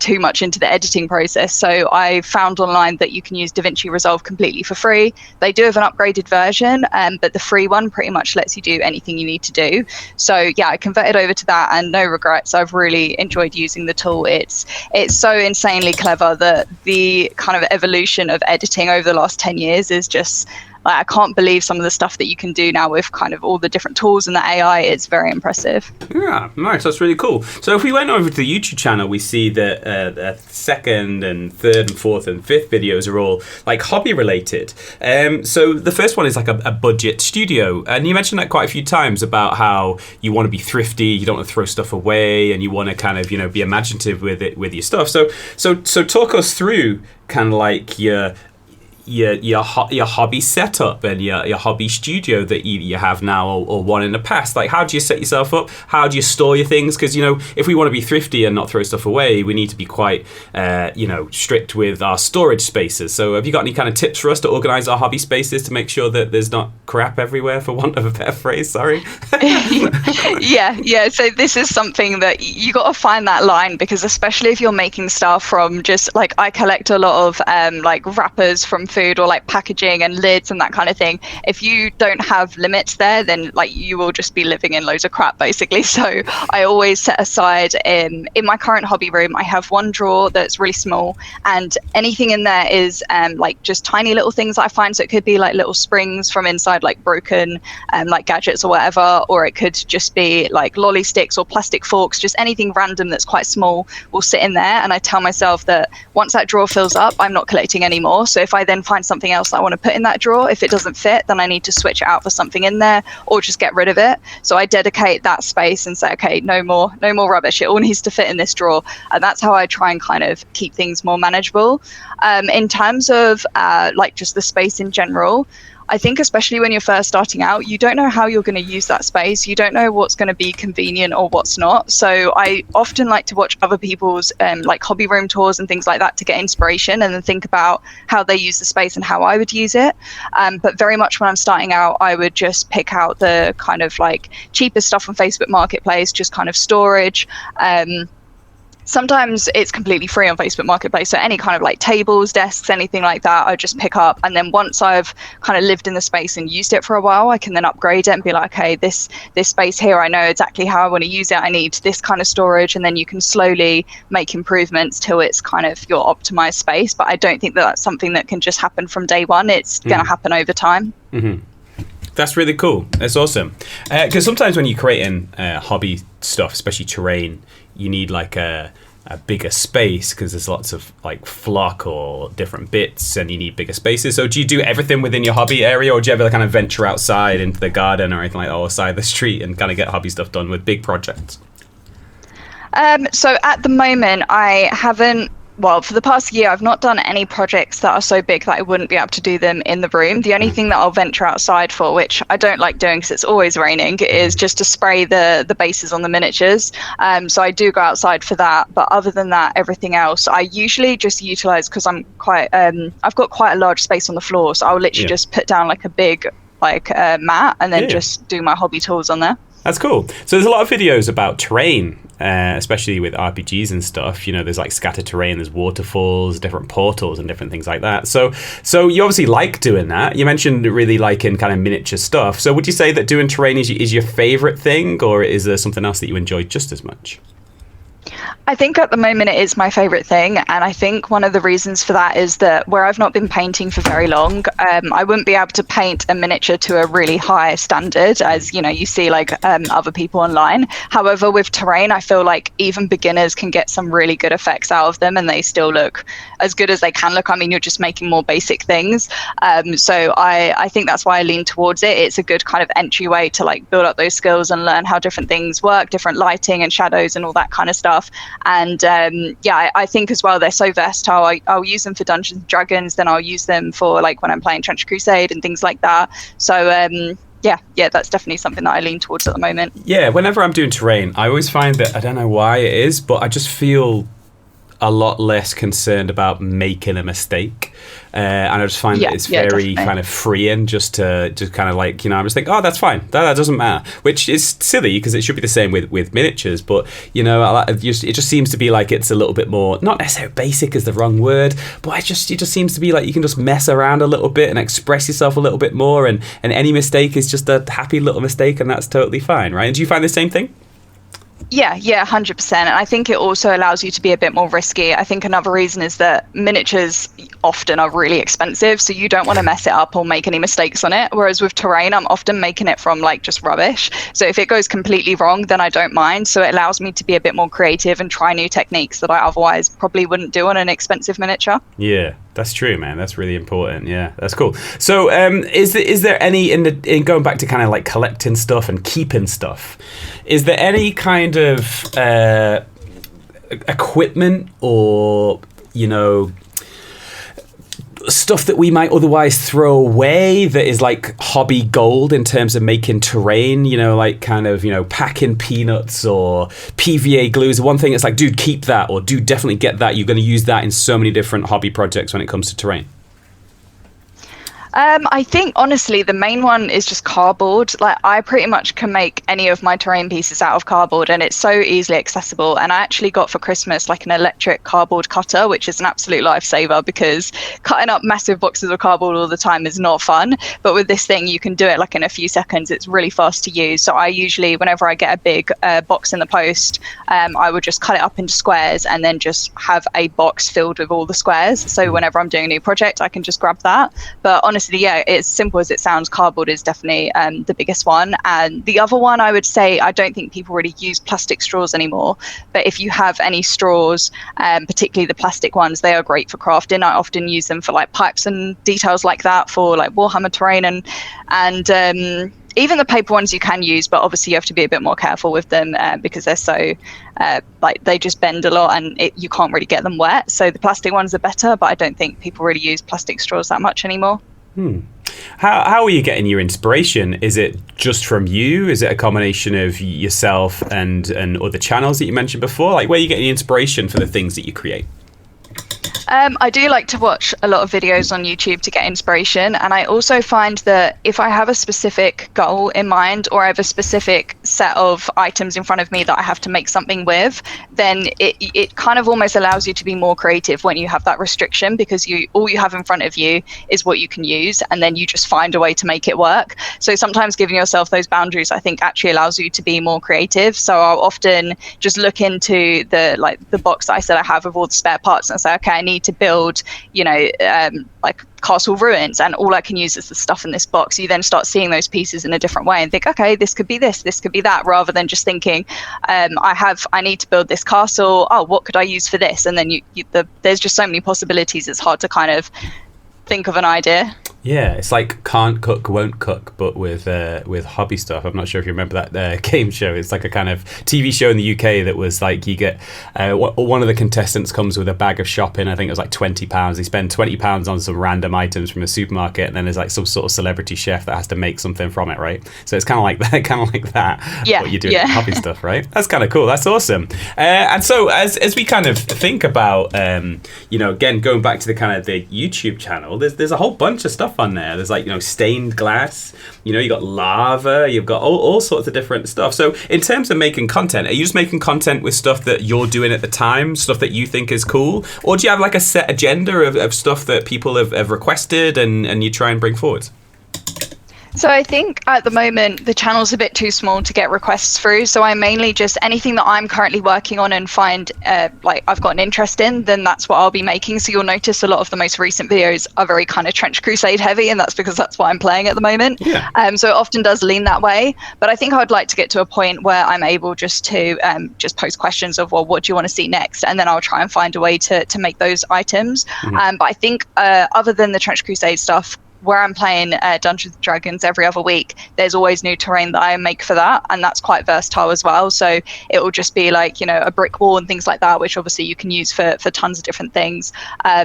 Speaker 4: too much into the editing process. So I found online that you can use DaVinci Resolve completely for free. They do have an upgraded version, but the free one pretty much lets you do anything you need to do. So yeah, I converted over to that, and no regrets. I've really enjoyed using the tool. It's so insanely clever that the kind of evolution of editing over the last 10 years is just, I can't believe some of the stuff that you can do now with kind of all the different tools and the AI. It's very impressive.
Speaker 1: Yeah, nice. That's really cool. So if we went over to the YouTube channel, we see that the second and third and fourth and fifth videos are all like hobby related. So the first one is like a budget studio. And you mentioned that quite a few times about how you want to be thrifty, you don't want to throw stuff away, and you want to kind of, be imaginative with your stuff. So talk us through kind of like your hobby setup and your hobby studio that you have now or one in the past. Like, how do you set yourself up? How do you store your things? Because if we want to be thrifty and not throw stuff away, we need to be quite strict with our storage spaces. So have you got any kind of tips for us to organize our hobby spaces to make sure that there's not crap everywhere, for want of a better phrase? Sorry. yeah So this is something that you got to find that line, because especially if you're making stuff from, just like, I collect a lot of like wrappers from food, or like packaging and lids and that kind of thing. If you don't have limits there, then like you will just be living in loads of crap basically. So I always set aside, in my current hobby room, I have one drawer that's really small, and anything in there is like just tiny little things that I find. So it could be like little springs from inside, like broken like gadgets or whatever, or it could just be like lolly sticks or plastic forks. Just anything random that's quite small will sit in there, and I tell myself that once that drawer fills up, I'm not collecting anymore. So if I then find something else that I want to put in that drawer, if it doesn't fit, then I need to switch it out for something in there, or just get rid of it. So I dedicate that space and say, okay, no more rubbish, it all needs to fit in this drawer. And that's how I try and kind of keep things more manageable. In terms of like just the space in general, I think especially when you're first starting out, you don't know how you're going to use that space. You don't know what's going to be convenient or what's not. So I often like to watch other people's like hobby room tours and things like that to get inspiration, and then think about how they use the space and how I would use it. But very much when I'm starting out, I would just pick out the kind of like cheapest stuff on Facebook Marketplace, just kind of storage. Sometimes it's completely free on Facebook Marketplace, so any kind of like tables, desks, anything like that, I just pick up. And then once I've kind of lived in the space and used it for a while, I can then upgrade it and be like, okay, this space here, I know exactly how I want to use it. I need this kind of storage, and then you can slowly make improvements till it's kind of your optimized space. But I don't think that that's something that can just happen from day one. It's going to happen over time. Mm-hmm. That's really cool. That's awesome. Because sometimes when you're creating hobby stuff, especially terrain, you need like a bigger space, because there's lots of like flock or different bits, and you need bigger spaces. So do you do everything within your hobby area, or do you ever kind of venture outside into the garden or anything like that, or side of the street, and kind of get hobby stuff done with big projects?
Speaker 4: So at the moment, I haven't. Well, for the past year, I've not done any projects that are so big that I wouldn't be able to do them in the room. The only thing that I'll venture outside for, which I don't like doing because it's always raining, is just to spray the bases on the miniatures. So I do go outside for that. But other than that, everything else, I usually just utilize, because I'm quite, I've got quite a large space on the floor. So I'll literally just put down like a big mat, and then just do my hobby tools on there.
Speaker 1: That's cool. So there's a lot of videos about terrain, especially with RPGs and stuff. There's like scattered terrain, there's waterfalls, different portals and different things like that. So you obviously like doing that. You mentioned really liking kind of miniature stuff. So would you say that doing terrain is your favorite thing, or is there something else that you enjoy just as much?
Speaker 4: I think at the moment it is my favorite thing, and I think one of the reasons for that is that where I've not been painting for very long, I wouldn't be able to paint a miniature to a really high standard, as you see like other people online. However, with terrain, I feel like even beginners can get some really good effects out of them, and they still look as good as they can look. I mean, you're just making more basic things, so I think that's why I lean towards it. It's a good kind of entryway to like build up those skills and learn how different things work, different lighting and shadows and all that kind of stuff. And I think as well they're so versatile. I'll use them for Dungeons and Dragons, then I'll use them for like when I'm playing Trench Crusade and things like that. So that's definitely something that I lean towards at the moment.
Speaker 1: Yeah, whenever I'm doing terrain, I always find that, I don't know why it is, but I just feel a lot less concerned about making a mistake. And I just find that it's very
Speaker 4: definitely
Speaker 1: kind of freeing just kind of like, I just think, oh, that's fine. That doesn't matter. Which is silly because it should be the same with miniatures. But, it just seems to be like it's a little bit more, not necessarily basic is the wrong word, but it just seems to be like you can just mess around a little bit and express yourself a little bit more. And any mistake is just a happy little mistake, and that's totally fine, right? And do you find the same thing?
Speaker 4: Yeah, 100%. And I think it also allows you to be a bit more risky. I think another reason is that miniatures often are really expensive, so you don't want to mess it up or make any mistakes on it. Whereas with terrain, I'm often making it from like just rubbish. So if it goes completely wrong, then I don't mind. So it allows me to be a bit more creative and try new techniques that I otherwise probably wouldn't do on an expensive miniature.
Speaker 1: Yeah. That's true, man. That's really important. Yeah, that's cool. So, is there any in going back to kind of like collecting stuff and keeping stuff? Is there any kind of equipment or stuff that we might otherwise throw away that is like hobby gold in terms of making terrain, like kind of, packing peanuts or PVA glues? One thing it's like, dude, keep that, or dude, definitely get that. You're going to use that in so many different hobby projects when it comes to terrain.
Speaker 4: I think honestly the main one is just cardboard. Like I pretty much can make any of my terrain pieces out of cardboard, and it's so easily accessible. And I actually got for Christmas like an electric cardboard cutter, which is an absolute lifesaver because cutting up massive boxes of cardboard all the time is not fun. But with this thing you can do it like in a few seconds. It's really fast to use. So I usually, whenever I get a big box in the post, I would just cut it up into squares and then just have a box filled with all the squares. So whenever I'm doing a new project I can just grab that. But honestly, yeah, it's simple as it sounds. Cardboard is definitely the biggest one. And the other one, I would say, I don't think people really use plastic straws anymore. But if you have any straws, particularly the plastic ones, they are great for crafting. I often use them for like pipes and details like that for like Warhammer terrain, and even the paper ones you can use, but obviously you have to be a bit more careful with them because they're so like they just bend a lot and you can't really get them wet. So the plastic ones are better, but I don't think people really use plastic straws that much anymore.
Speaker 1: How are you getting your inspiration? Is it just from you? Is it a combination of yourself and other channels that you mentioned before? Like, where are you getting the inspiration for the things that you create?
Speaker 4: I do like to watch a lot of videos on YouTube to get inspiration, and I also find that if I have a specific goal in mind or I have a specific set of items in front of me that I have to make something with, then it kind of almost allows you to be more creative when you have that restriction, because all you have in front of you is what you can use, and then you just find a way to make it work. So sometimes giving yourself those boundaries, I think, actually allows you to be more creative. So I'll often just look into the box that I said I have with all the spare parts and say, okay, I need to build like castle ruins, and all I can use is the stuff in this box. You then start seeing those pieces in a different way and think, okay, this could be this could be that, rather than just thinking I need to build this castle, what could I use for this? And then there's just so many possibilities, it's hard to kind of think of an idea.
Speaker 1: Yeah, it's like Can't Cook, Won't Cook, but with hobby stuff. I'm not sure if you remember that game show. It's like a kind of TV show in the UK that was like, you get one of the contestants comes with a bag of shopping. I think it was like £20. They spend £20 on some random items from a supermarket, and then there's like some sort of celebrity chef that has to make something from it, right? So it's kind of like that.
Speaker 4: Yeah,
Speaker 1: what you do with hobby stuff, right? That's kind of cool. That's awesome. And so as we kind of think about, again, going back to the kind of the YouTube channel, there's a whole bunch of stuff on there. There's like, stained glass, you got lava, you've got all sorts of different stuff. So in terms of making content, are you just making content with stuff that you're doing at the time, stuff that you think is cool? Or do you have like a set agenda of stuff that people have requested and you try and bring forward?
Speaker 4: So I think at the moment the channel's a bit too small to get requests through. So I mainly just anything that I'm currently working on and find like I've got an interest in, then that's what I'll be making. So you'll notice a lot of the most recent videos are very kind of Trench Crusade heavy, and that's because that's what I'm playing at the moment.
Speaker 1: Yeah.
Speaker 4: So it often does lean that way. But I think I would like to get to a point where I'm able just to just post questions of, well, what do you want to see next? And then I'll try and find a way to make those items. But I think other than the Trench Crusade stuff, where I'm playing Dungeons & Dragons every other week, there's always new terrain that I make for that, and that's quite versatile as well. So it will just be like, you know, a brick wall and things like that, which obviously you can use for tons of different things.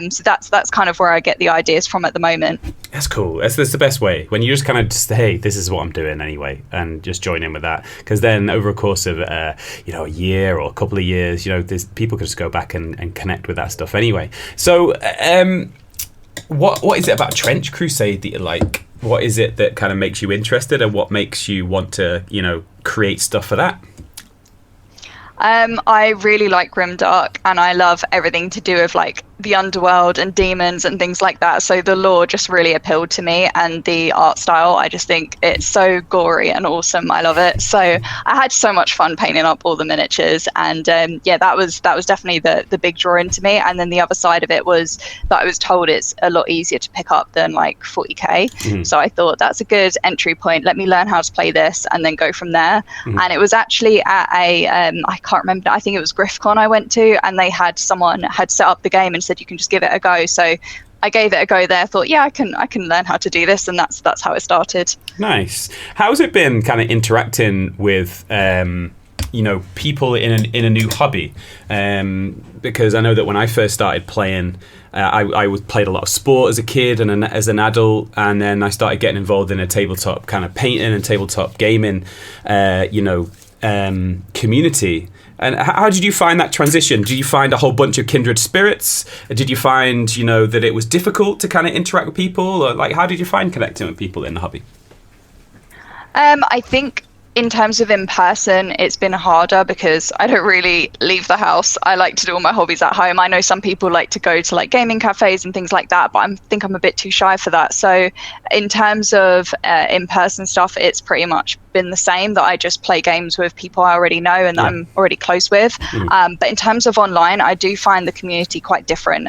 Speaker 4: So that's kind of where I get the ideas from at the moment.
Speaker 1: That's cool. That's the best way, when you just kind of just, hey, this is what I'm doing anyway, and just join in with that. Because then over a course of you know, a year or a couple of years, you know, people can just go back and connect with that stuff anyway. So What is it about Trench Crusade that you like? What is it that kind of makes you interested, and what makes you want to, you know, create stuff for that?
Speaker 4: I really like Grimdark, and I love everything to do with like the underworld and demons and things like that. So the lore just really appealed to me, and the art style, I just think it's so gory and awesome. I love it. So I had so much fun painting up all the miniatures, and yeah, that was definitely the big draw into me. And then the other side of it was that I was told it's a lot easier to pick up than like 40k. So I thought that's a good entry point. Let me learn how to play this and then go from there. And it was actually at a I can't remember, I think it was GriffCon I went to, and they had someone had set up the game and said you can just give it a go. So I gave it a go there, thought, yeah, I can learn how to do this, and that's how it started. Nice.
Speaker 1: How's it been kind of interacting with you know, people in a new hobby? Because I know that when I first started playing, I played a lot of sport as a kid and as an adult, and then I started getting involved in a tabletop kind of painting and tabletop gaming you know, community. And how did you find that transition? Did you find a whole bunch of kindred spirits? Did you find, you know, that it was difficult to kind of interact with people? Or like, how did you find connecting with people in the hobby?
Speaker 4: I think in terms of in person, it's been harder because I don't really leave the house. I like to do all my hobbies at home. I know some people like to go to like gaming cafes and things like that, but I think I'm a bit too shy for that. So in terms of in-person stuff, it's pretty much been the same, that I just play games with people I already know and that I'm already close with. But in terms of online, I do find the community quite different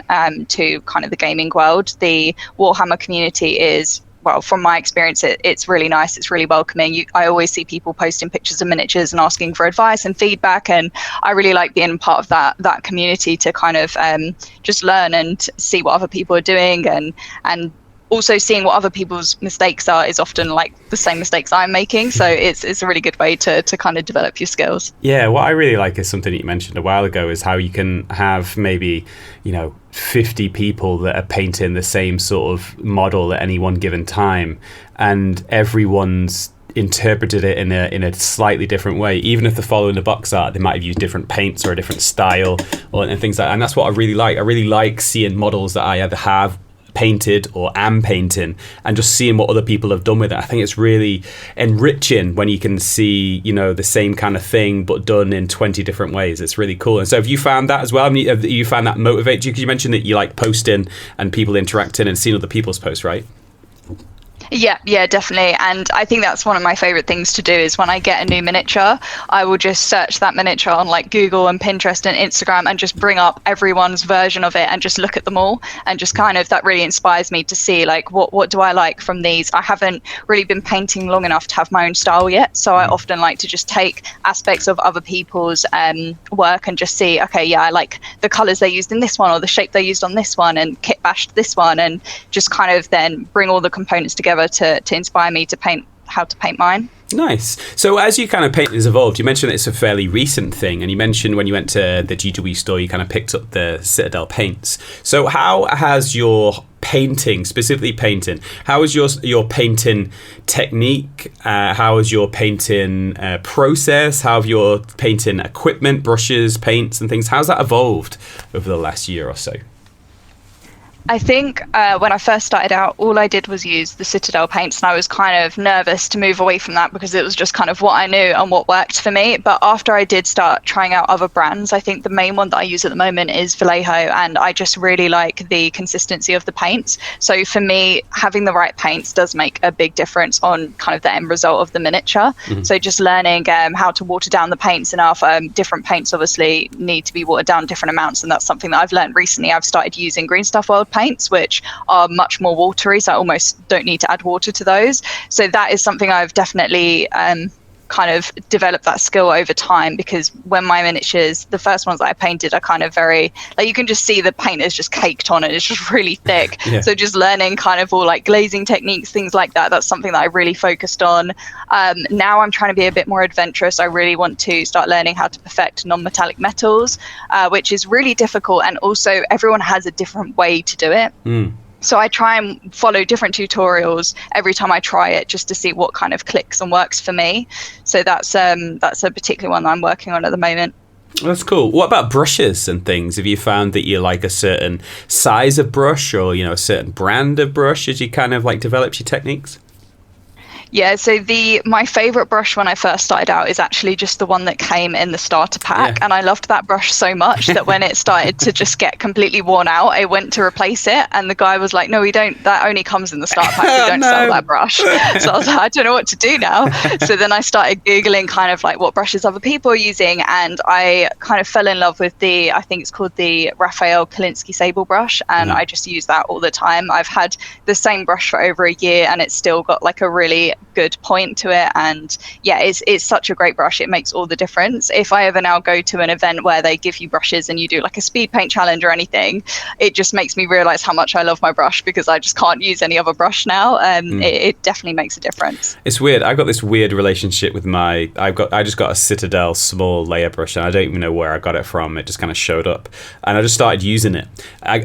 Speaker 4: to kind of the gaming world. The Warhammer community is, well, from my experience, it's really nice. It's really welcoming. I always see people posting pictures of miniatures and asking for advice and feedback, and I really like being part of that community to kind of just learn and see what other people are doing, and also seeing what other people's mistakes are is often like the same mistakes I'm making. So it's a really good way to kind of develop your skills.
Speaker 1: Yeah, what I really like is something that you mentioned a while ago, is how you can have maybe, you know, 50 people that are painting the same sort of model at any one given time, and everyone's interpreted it in a slightly different way. Even if they're following the box art, they might have used different paints or a different style and things like that. And that's what I really like. I really like seeing models that I either have painted or am painting, and just seeing what other people have done with it. I think it's really enriching when you can see, you know, the same kind of thing but done in 20 different ways. It's really cool. And so have you found that as well? I mean, have you found that motivate you? Because you mentioned that you like posting and people interacting and seeing other people's posts, right?
Speaker 4: Yeah, definitely. And I think that's one of my favorite things to do, is when I get a new miniature, I will just search that miniature on like Google and Pinterest and Instagram and just bring up everyone's version of it and just look at them all, and just kind of, that really inspires me to see like what do I like from these. I haven't really been painting long enough to have my own style yet, so I often like to just take aspects of other people's work and just see, okay, yeah, I like the colors they used in this one, or the shape they used on this one, and kit bashed this one, and just kind of then bring all the components together to inspire me to paint how to paint mine.
Speaker 1: Nice. So as you kind of painting has evolved, you mentioned it's a fairly recent thing, and you mentioned when you went to the JoJo's store, you kind of picked up the Citadel paints. So how has your painting, specifically painting, how is your painting technique? How is your painting process? How have your painting equipment, brushes, paints and things, how's that evolved over the last year or so?
Speaker 4: I think when I first started out, all I did was use the Citadel paints, and I was kind of nervous to move away from that because it was just kind of what I knew and what worked for me. But after I did start trying out other brands, I think the main one that I use at the moment is Vallejo, and I just really like the consistency of the paints. So for me, having the right paints does make a big difference on kind of the end result of the miniature. So just learning how to water down the paints enough. Different paints obviously need to be watered down different amounts, and that's something that I've learned recently. I've started using Green Stuff World paints, which are much more watery, so I almost don't need to add water to those. So that is something I've definitely kind of developed that skill over time, because when my miniatures, the first ones that I painted, are kind of very, like, you can just see the paint is just caked on it, it's just really thick. So just learning kind of all like glazing techniques, things like that, that's something that I really focused on. Now I'm trying to be a bit more adventurous. I really want to start learning how to perfect non-metallic metals, which is really difficult, and also everyone has a different way to do it. So I try and follow different tutorials every time I try it, just to see what kind of clicks and works for me. So that's a particular one that I'm working on at the moment.
Speaker 1: That's cool. What about brushes and things? Have you found that you like a certain size of brush, or, you know, a certain brand of brush as you kind of like develop your techniques?
Speaker 4: Yeah, so my favorite brush when I first started out is actually just the one that came in the starter pack. And I loved that brush so much that when it started to just get completely worn out, I went to replace it, and the guy was like, no, we don't, that only comes in the starter pack, we don't sell that brush. So I was like, I don't know what to do now. So then I started Googling kind of like what brushes other people are using, and I kind of fell in love with I think it's called the Raphael Kalinsky Sable brush, and I just use that all the time. I've had the same brush for over a year, and it's still got like a really good point to it, and yeah, it's such a great brush. It makes all the difference. If I ever now go to an event where they give you brushes and you do like a speed paint challenge or anything, it just makes me realize how much I love my brush, because I just can't use any other brush now. It definitely makes a difference. It's
Speaker 1: weird. I've got this weird relationship with I just got a Citadel small layer brush, and I don't even know where I got it from. It just kind of showed up, and I just started using it. I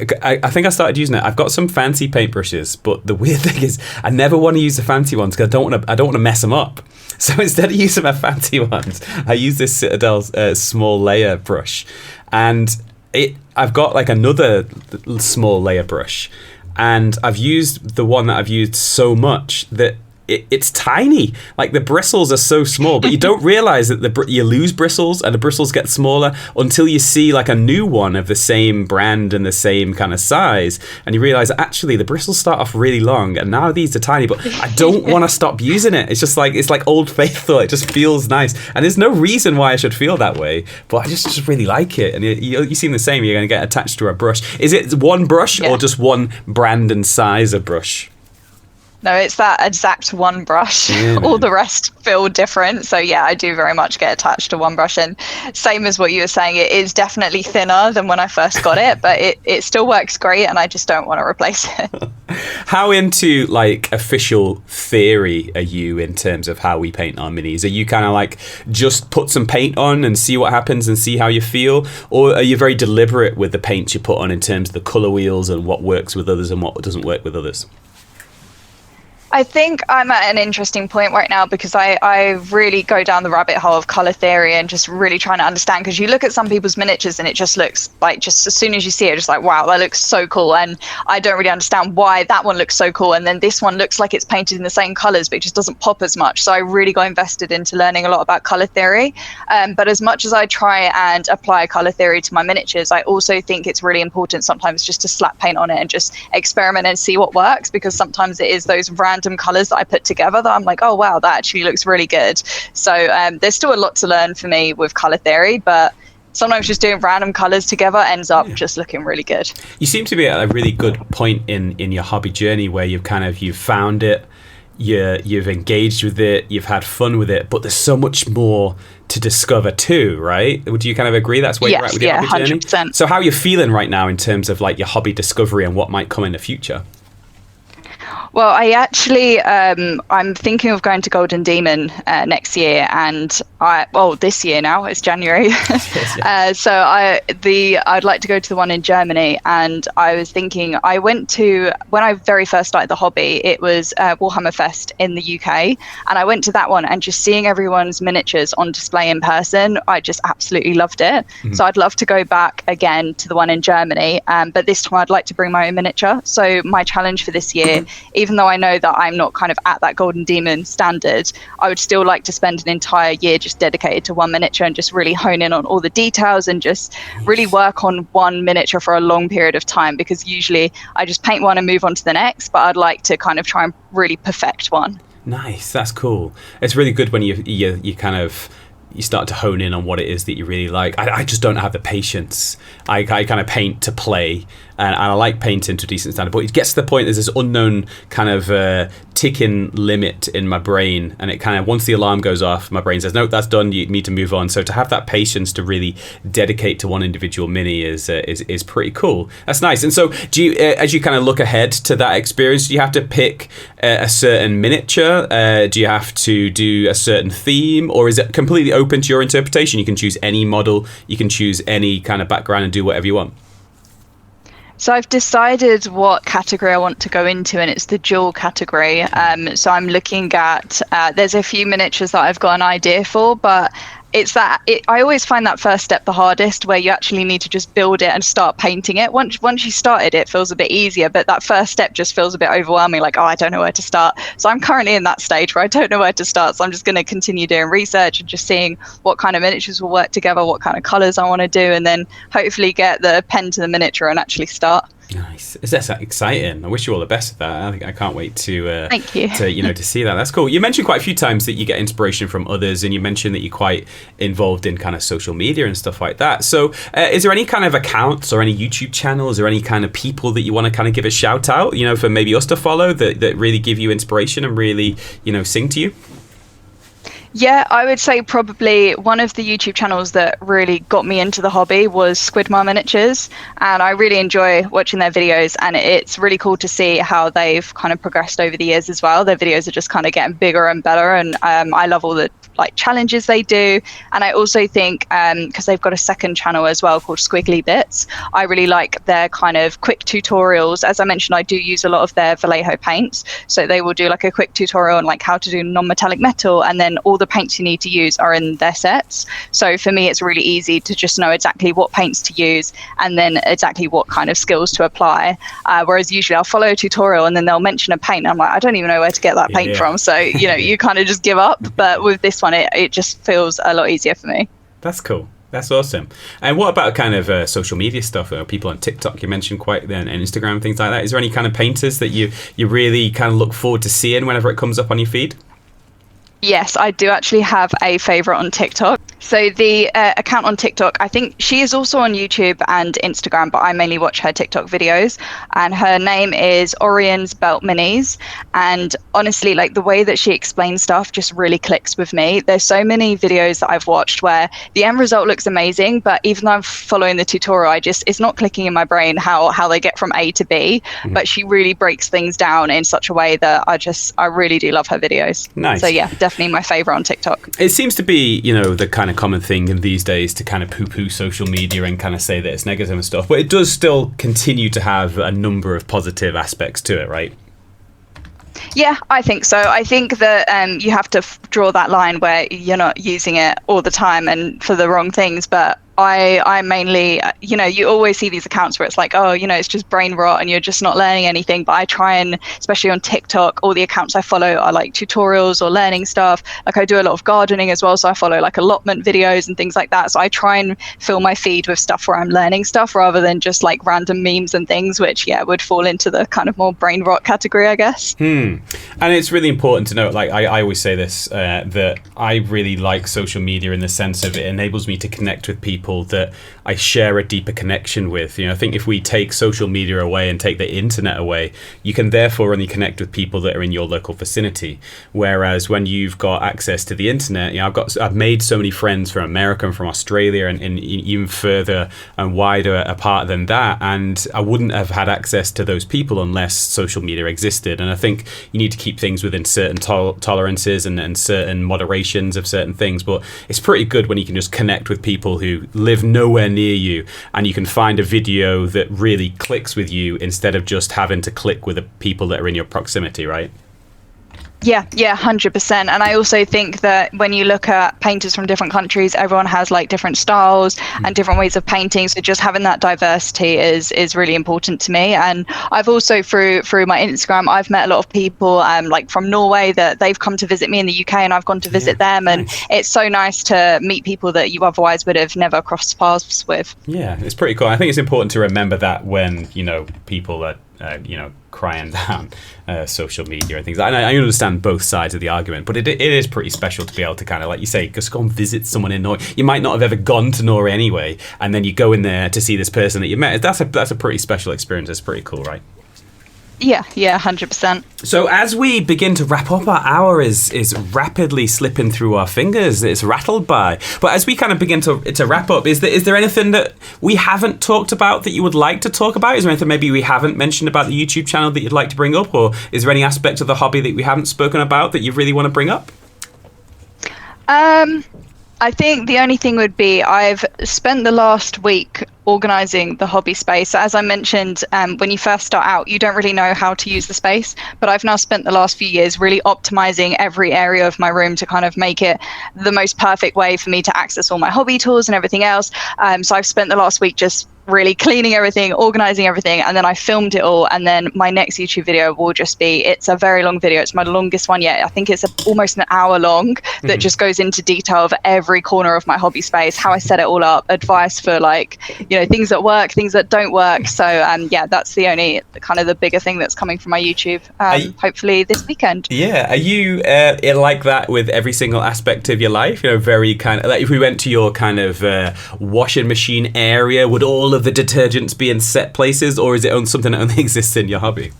Speaker 1: think I started using it. I've got some fancy paintbrushes, but the weird thing is I never want to use the fancy ones because I don't want to mess them up. So instead of using my fancy ones, I use this Citadel small layer brush, and I've got like another small layer brush, and I've used the one that I've used so much that it's tiny. Like, the bristles are so small, but you don't realize that you lose bristles and the bristles get smaller until you see like a new one of the same brand and the same kind of size, and you realize actually the bristles start off really long and now these are tiny, but I don't want to stop using it. It's just like, it's like old faithful. It just feels nice, and there's no reason why I should feel that way, but I just really like it. And you seem the same. You're going to get attached to a brush. Is it one brush or just one brand and size of brush?
Speaker 4: No, it's that exact one brush. Yeah, all the rest feel different. So yeah, I do very much get attached to one brush. And same as what you were saying, it is definitely thinner than when I first got it, but it still works great, and I just don't want to replace it.
Speaker 1: How into like official theory are you in terms of how we paint our minis? Are you kind of like just put some paint on and see what happens and see how you feel? Or are you very deliberate with the paints you put on in terms of the color wheels and what works with others and what doesn't work with others?
Speaker 4: I think I'm at an interesting point right now, because I really go down the rabbit hole of color theory and just really trying to understand, because you look at some people's miniatures and it just looks like, just as soon as you see it, just like, wow, that looks so cool. And I don't really understand why that one looks so cool, and then this one looks like it's painted in the same colors, but it just doesn't pop as much. So I really got invested into learning a lot about color theory. But as much as I try and apply color theory to my miniatures, I also think it's really important sometimes just to slap paint on it and just experiment and see what works, because sometimes it is those random colors that I put together that I'm like, oh wow, that actually looks really good. So there's still a lot to learn for me with color theory, but sometimes just doing random colors together ends up just looking really good. You
Speaker 1: seem to be at a really good point in your hobby journey where you've found it, you've engaged with it, you've had fun with it, but there's so much more to discover too, right? Would you kind of agree that's where you're at with your hobby journey?
Speaker 4: 100%.
Speaker 1: So how are you feeling right now in terms of like your hobby discovery and what might come in the future?
Speaker 4: Well, I actually, I'm thinking of going to Golden Demon next year, and this year now, it's January. So I'd like to go to the one in Germany, and I was thinking, I went to, when I very first started the hobby, it was Warhammer Fest in the UK, and I went to that one, and just seeing everyone's miniatures on display in person, I just absolutely loved it. So I'd love to go back again to the one in Germany, but this time I'd like to bring my own miniature. So my challenge for this year, even though I know that I'm not kind of at that Golden Demon standard, I would still like to spend an entire year just dedicated to one miniature and just really hone in on all the details and just really work on one miniature for a long period of time, because usually I just paint one and move on to the next, but I'd like to kind of try and really perfect one.
Speaker 1: Nice, that's cool. It's really good when you kind of you start to hone in on what it is that you really like. I just don't have the patience. I kind of paint to play, and I like painting to a decent standard, but it gets to the point there's this unknown kind of ticking limit in my brain, and it kind of, once the alarm goes off, my brain says, no, that's done, you need to move on. So to have that patience to really dedicate to one individual mini is pretty cool. That's nice. And so do you, as you kind of look ahead to that experience, do you have to pick a certain miniature? Do you have to do a certain theme, or is it completely open to your interpretation? You can choose any model, you can choose any kind of background and do whatever you want.
Speaker 4: So I've decided what category I want to go into, and it's the dual category. So I'm looking at, there's a few miniatures that I've got an idea for, but I always find that first step the hardest, where you actually need to just build it and start painting it. Once you started, it feels a bit easier, but that first step just feels a bit overwhelming, like, oh, I don't know where to start. So I'm currently in that stage where I don't know where to start. So I'm just going to continue doing research and just seeing what kind of miniatures will work together, what kind of colors I want to do, and then hopefully get the pen to the miniature and actually start.
Speaker 1: Nice. That's exciting. I wish you all the best of that. I can't wait to
Speaker 4: thank you.
Speaker 1: to see that. That's cool. You mentioned quite a few times that you get inspiration from others, and you mentioned that you're quite involved in kind of social media and stuff like that. So is there any kind of accounts or any YouTube channels or any kind of people that you want to kind of give a shout out, for maybe us to follow that really give you inspiration and really, sing to you?
Speaker 4: Yeah, I would say probably one of the YouTube channels that really got me into the hobby was Squidmar Miniatures, and I really enjoy watching their videos, and it's really cool to see how they've kind of progressed over the years as well. Their videos are just kind of getting bigger and better, and I love all the challenges they do. And I also think because they've got a second channel as well called Squiggly Bits, I really like their kind of quick tutorials. As I mentioned, I do use a lot of their Vallejo paints, so they will do like a quick tutorial on like how to do non-metallic metal, and then all the paints you need to use are in their sets. So for me, it's really easy to just know exactly what paints to use and then exactly what kind of skills to apply, whereas usually I'll follow a tutorial and then they'll mention a paint and I'm like, I don't even know where to get that paint from. So you kind of just give up. But with this one, it just feels a lot easier for me.
Speaker 1: That's cool. That's awesome. And what about kind of social media stuff? People on TikTok, you mentioned quite then, and Instagram, things like that. Is there any kind of painters that you really kind of look forward to seeing whenever it comes up on your feed?
Speaker 4: Yes, I do actually have a favorite on TikTok. So the account on TikTok, I think she is also on YouTube and Instagram, but I mainly watch her TikTok videos. And her name is Orion's Belt Minis. And honestly, like the way that she explains stuff just really clicks with me. There's so many videos that I've watched where the end result looks amazing, but even though I'm following the tutorial, it's not clicking in my brain how they get from A to B. Mm-hmm. But she really breaks things down in such a way that I really do love her videos.
Speaker 1: Nice.
Speaker 4: So yeah, definitely my favorite on TikTok.
Speaker 1: It seems to be, the kind of common thing in these days to kind of poo-poo social media and kind of say that it's negative and stuff, but it does still continue to have a number of positive aspects to it, right?
Speaker 4: Yeah, I think so. I think that you have to draw that line where you're not using it all the time and for the wrong things, but I mainly, you always see these accounts where it's like, oh, it's just brain rot and you're just not learning anything. But I try and, especially on TikTok, all the accounts I follow are like tutorials or learning stuff. Like I do a lot of gardening as well. So I follow like allotment videos and things like that. So I try and fill my feed with stuff where I'm learning stuff rather than just like random memes and things, which, would fall into the kind of more brain rot category, I guess.
Speaker 1: And it's really important to note, like I always say this, that I really like social media in the sense of it enables me to connect with people people that I share a deeper connection with. I think if we take social media away and take the internet away, you can therefore only connect with people that are in your local vicinity. Whereas when you've got access to the internet, I've made so many friends from America and from Australia and even further and wider apart than that, and I wouldn't have had access to those people unless social media existed. And I think you need to keep things within certain tolerances and certain moderations of certain things, but it's pretty good when you can just connect with people who live nowhere near you and you can find a video that really clicks with you instead of just having to click with the people that are in your proximity, right?
Speaker 4: Yeah, 100%. And I also think that when you look at painters from different countries, everyone has like different styles and different ways of painting. So just having that diversity is really important to me. And I've also through my Instagram, I've met a lot of people like from Norway that they've come to visit me in the UK and I've gone to visit them. And it's so nice to meet people that you otherwise would have never crossed paths with.
Speaker 1: Yeah, it's pretty cool. I think it's important to remember that when, people are, crying down social media and things. And I understand both sides of the argument, but it is pretty special to be able to kind of, like you say, just go and visit someone in Norway. You might not have ever gone to Norway anyway, and then you go in there to see this person that you met. That's a pretty special experience. It's pretty cool, right?
Speaker 4: Yeah, 100%.
Speaker 1: So as we begin to wrap up, our hour is rapidly slipping through our fingers. It's rattled by. But as we kind of begin to wrap up, is there anything that we haven't talked about that you would like to talk about? Is there anything maybe we haven't mentioned about the YouTube channel that you'd like to bring up? Or is there any aspect of the hobby that we haven't spoken about that you really want to bring up?
Speaker 4: I think the only thing would be I've spent the last week organising the hobby space. So as I mentioned, when you first start out, you don't really know how to use the space, but I've now spent the last few years really optimising every area of my room to kind of make it the most perfect way for me to access all my hobby tools and everything else. So I've spent the last week just really cleaning everything, organizing everything, and then I filmed it all. And then my next YouTube video will just be, it's a very long video. It's my longest one yet. I think it's almost an hour long that just goes into detail of every corner of my hobby space, how I set it all up, advice for things that work, things that don't work. So that's the only kind of the bigger thing that's coming from my YouTube, hopefully this weekend.
Speaker 1: Yeah. Are you like that with every single aspect of your life? Very kind of like if we went to your kind of washing machine area, would all of the detergents be in set places, or is it something that only exists in your hobby?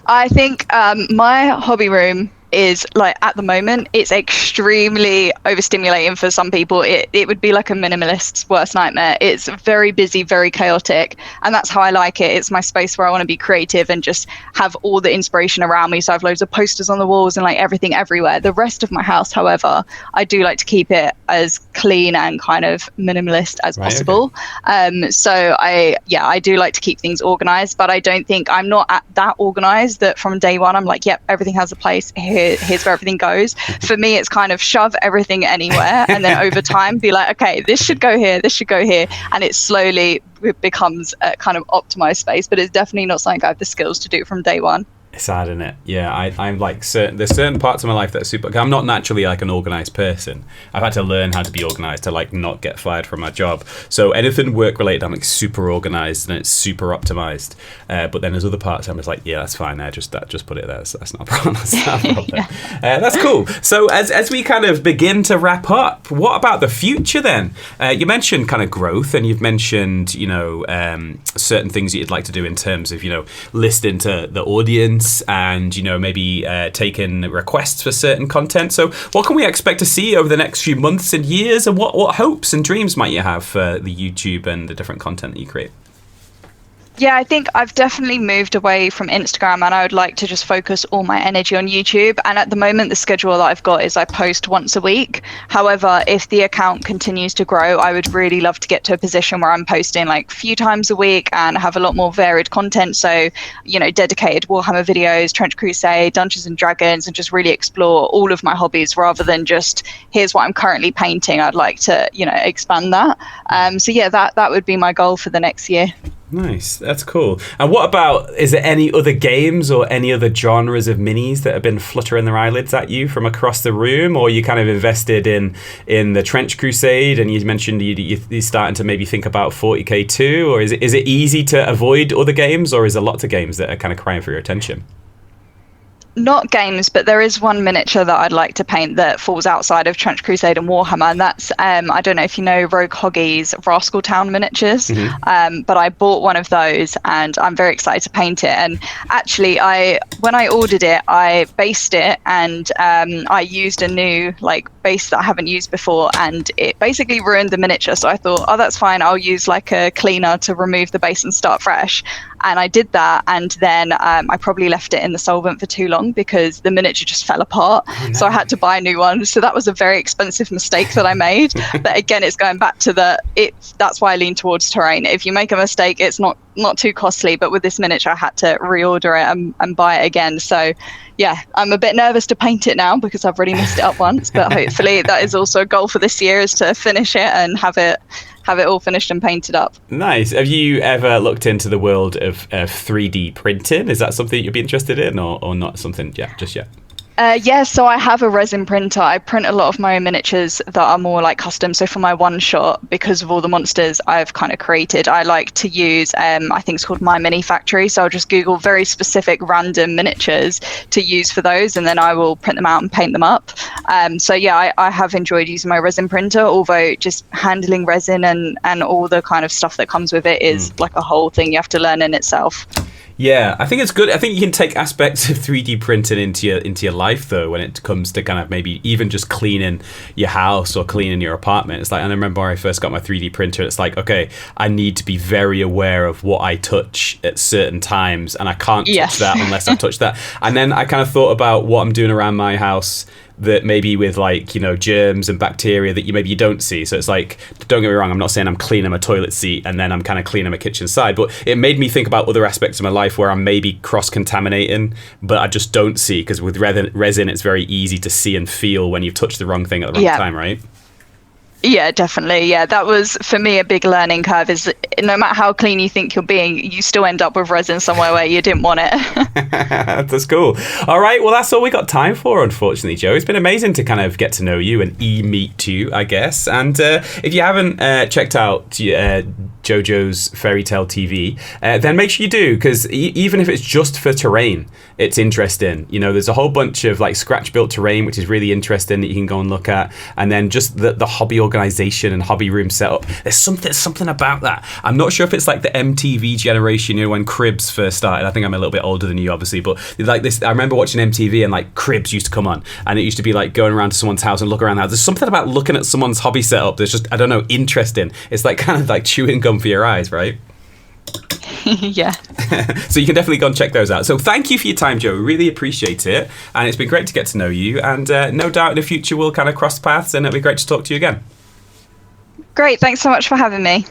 Speaker 4: I think my hobby room is like, at the moment, it's extremely overstimulating for some people. It would be like a minimalist's worst nightmare. It's very busy, very chaotic, and that's how I like it. It's my space where I want to be creative and just have all the inspiration around me. So I have loads of posters on the walls and like everything everywhere. The rest of my house, however, I do like to keep it as clean and kind of minimalist as possible. Okay. So I do like to keep things organized, but I don't think I'm not that organized that from day one I'm like, yep, everything has a place. Here's where everything goes. For me, it's kind of shove everything anywhere, and then over time be like, okay, this should go here, this should go here, and it slowly becomes a kind of optimized space. But it's definitely not something I have the skills to do from day one.
Speaker 1: It's hard, isn't it? Yeah, I'm like there's certain parts of my life that are super. I'm not naturally like an organized person. I've had to learn how to be organized to like not get fired from my job. So anything work related, I'm like super organized and it's super optimized. But then there's other parts I'm just like, yeah, that's fine. Just put it there. That's not a problem. That's not a problem. That's cool. So as we kind of begin to wrap up, what about the future then? You mentioned kind of growth, and you've mentioned certain things that you'd like to do in terms of listening to the audience. And maybe taking requests for certain content. So what can we expect to see over the next few months and years, and what hopes and dreams might you have for the YouTube and the different content that you create?
Speaker 4: Yeah, I think I've definitely moved away from Instagram, and I would like to just focus all my energy on YouTube. And at the moment, the schedule that I've got is I post once a week. However, if the account continues to grow, I would really love to get to a position where I'm posting like a few times a week and have a lot more varied content. So, dedicated Warhammer videos, Trench Crusade, Dungeons and Dragons, and just really explore all of my hobbies rather than just here's what I'm currently painting. I'd like to, expand that. So yeah, that would be my goal for the next year.
Speaker 1: Nice, that's cool. And what about, is there any other games or any other genres of minis that have been fluttering their eyelids at you from across the room, or you kind of invested in the Trench Crusade, and you mentioned you're starting to maybe think about 40k too, or is it easy to avoid other games, or is there lots of games that are kind of crying for your attention?
Speaker 4: Not games, but there is one miniature that I'd like to paint that falls outside of Trench Crusade and Warhammer, and that's I don't know if you know Rogue Hoggy's Rascal Town miniatures, but I bought one of those and I'm very excited to paint it. And actually, when I ordered it, I based it, and I used a new base that I haven't used before, and it basically ruined the miniature. So I thought, oh, that's fine, I'll use like a cleaner to remove the base and start fresh. And I did that, and then I probably left it in the solvent for too long because the miniature just fell apart. Oh, no. So I had to buy a new one. So that was a very expensive mistake that I made. But again, it's going back to that's why I lean towards terrain. If you make a mistake, it's not too costly. But with this miniature, I had to reorder it and buy it again. So yeah, I'm a bit nervous to paint it now because I've already messed it up once. But hopefully that is also a goal for this year, is to finish it and have it all finished and painted up.
Speaker 1: Nice. Have you ever looked into the world of 3D printing? Is that something you'd be interested in, or not something just yet?
Speaker 4: Yeah, so I have a resin printer. I print a lot of my own miniatures that are more like custom. So for my one shot, because of all the monsters I've kind of created, I like to use, I think it's called My Mini Factory. So I'll just Google very specific random miniatures to use for those, and then I will print them out and paint them up. So yeah, I have enjoyed using my resin printer, although just handling resin and all the kind of stuff that comes with it is like a whole thing you have to learn in itself.
Speaker 1: Yeah, I think it's good. I think you can take aspects of 3D printing into your life, though, when it comes to kind of maybe even just cleaning your house or cleaning your apartment. It's like, and I remember when I first got my 3D printer, it's like, okay, I need to be very aware of what I touch at certain times, and I can't touch that unless I touch that. And then I kind of thought about what I'm doing around my house that maybe with germs and bacteria that you don't see. So it's like, don't get me wrong, I'm not saying I'm cleaning my toilet seat and then I'm kind of cleaning my kitchen side, but it made me think about other aspects of my life where I'm maybe cross-contaminating, but I just don't see, because with resin it's very easy to see and feel when you've touched the wrong thing at the wrong time, right?
Speaker 4: Yeah, definitely. Yeah, that was for me a big learning curve, is no matter how clean you think you're being, you still end up with resin somewhere where you didn't want it.
Speaker 1: That's cool. All right, well, that's all we got time for, unfortunately, Joe. It's been amazing to kind of get to know you and meet you, I guess. And if you haven't checked out JoJo's Fairytale TV, then make sure you do, because even if it's just for terrain, it's interesting. There's a whole bunch of scratch-built terrain, which is really interesting, that you can go and look at. And then just the hobby organization and hobby room setup. There's something about that. I'm not sure if it's like the MTV generation, when Cribs first started. I think I'm a little bit older than you, obviously, but like this, I remember watching MTV and Cribs used to come on, and it used to be going around to someone's house and look around the house. There's something about looking at someone's hobby setup that's just, I don't know, interesting. It's kind of like chewing gum for your eyes, right?
Speaker 4: Yeah.
Speaker 1: So you can definitely go and check those out. So thank you for your time, Joe. We really appreciate it. And it's been great to get to know you. And no doubt in the future we'll kind of cross paths, and it'll be great to talk to you again.
Speaker 4: Great. Thanks so much for having me.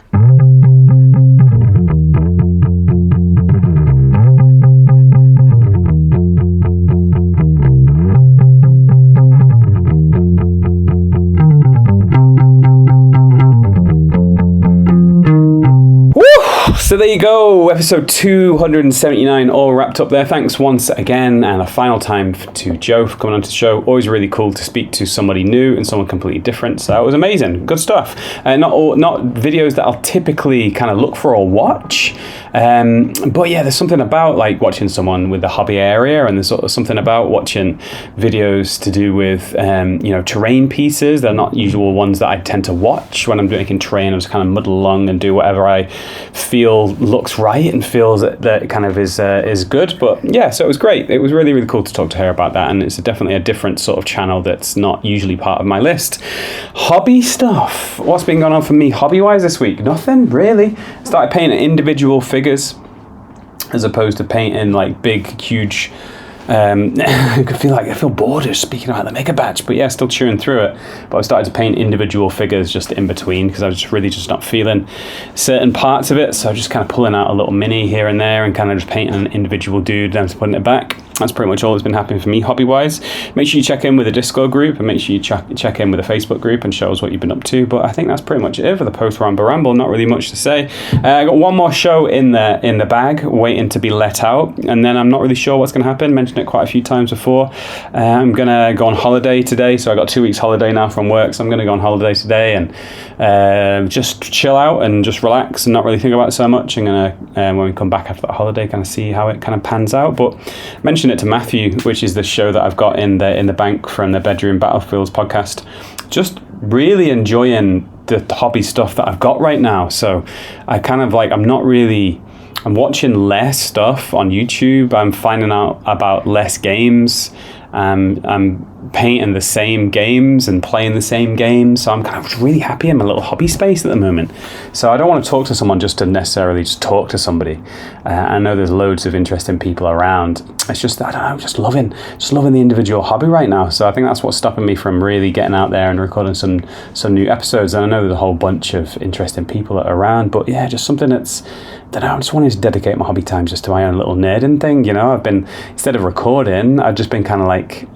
Speaker 1: So there you go, episode 279 all wrapped up there. Thanks once again and a final time to Joe for coming on to the show. Always really cool to speak to somebody new and someone completely different. So it was amazing. Good stuff. Not videos that I'll typically kind of look for or watch. But yeah, there's something about watching someone with the hobby area, and there's sort of something about watching videos to do with terrain pieces. They're not usual ones that I tend to watch when I'm making terrain. I just kind of muddle along and do whatever I feel looks right and feels that kind of is good. But yeah, so it was great. It was really, really cool to talk to her about that, and it's definitely a different sort of channel that's not usually part of my list. Hobby stuff. What's been going on for me hobby-wise this week? Nothing really. Started painting individual figures as opposed to painting big, huge. I feel bored just speaking about the mega batch, but yeah, still chewing through it. But I started to paint individual figures just in between, because I was just not feeling certain parts of it. So I was just kind of pulling out a little mini here and there and kind of just painting an individual dude, then putting it back. That's pretty much all that's been happening for me hobby-wise. Make sure you check in with the Discord group, and make sure you check in with the Facebook group and show us what you've been up to. But I think that's pretty much it for the post-ramble. Not really much to say. I got one more show in the bag waiting to be let out, and then I'm not really sure what's going to happen. Mentioned mentioned it quite a few times before. I'm going to go on holiday today. So I got 2 weeks holiday now from work. So I'm going to go on holiday today and just chill out and just relax and not really think about it so much. I'm going to, when we come back after that holiday, kind of see how it kind of pans out. But I mentioned it to Matthew, which is the show that I've got in the bank from the Bedroom Battlefields podcast. Just really enjoying the hobby stuff that I've got right now. So I kind of like, I'm watching less stuff on YouTube. I'm finding out about less games. I'm painting the same games and playing the same games. So I'm kind of really happy in my little hobby space at the moment. So I don't want to talk to someone just to necessarily just talk to somebody. I know there's loads of interesting people around. It's just, I don't know, just loving the individual hobby right now. So I think that's what's stopping me from really getting out there and recording some new episodes. And I know there's a whole bunch of interesting people around, but yeah, just something that's, I don't know, I just wanted to dedicate my hobby time just to my own little nerding thing. You know, I've been, instead of recording, I've just been kind of like,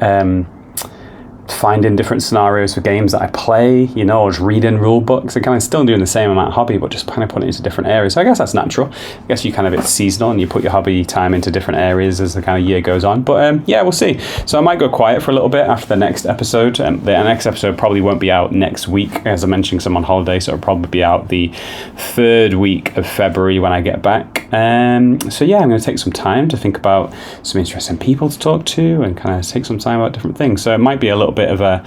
Speaker 1: finding different scenarios for games that I play, you know, or just reading rule books and kind of still doing the same amount of hobby, but just kind of putting it into different areas. So I guess that's natural. I guess you kind of, it's seasonal and you put your hobby time into different areas as the kind of year goes on. But yeah, we'll see. So I might go quiet for a little bit after the next episode. The next episode probably won't be out next week. As I mentioned, 'cause I'm on holiday, so it'll probably be out the 3rd week of February when I get back. So yeah, I'm going to take some time to think about some interesting people to talk to and kind of take some time about different things. So it might be a little bit of a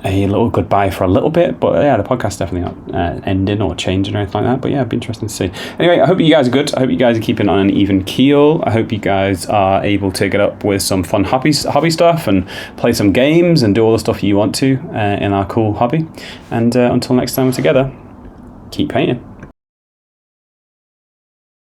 Speaker 1: little goodbye for a little bit, but yeah, the podcast's definitely not ending or changing or anything like that. But yeah, it'd be interesting to see. Anyway, I hope you guys are good. I hope you guys are keeping on an even keel. I hope you guys are able to get up with some fun hobby stuff and play some games and do all the stuff you want to in our cool hobby. And until next time we're together, keep painting.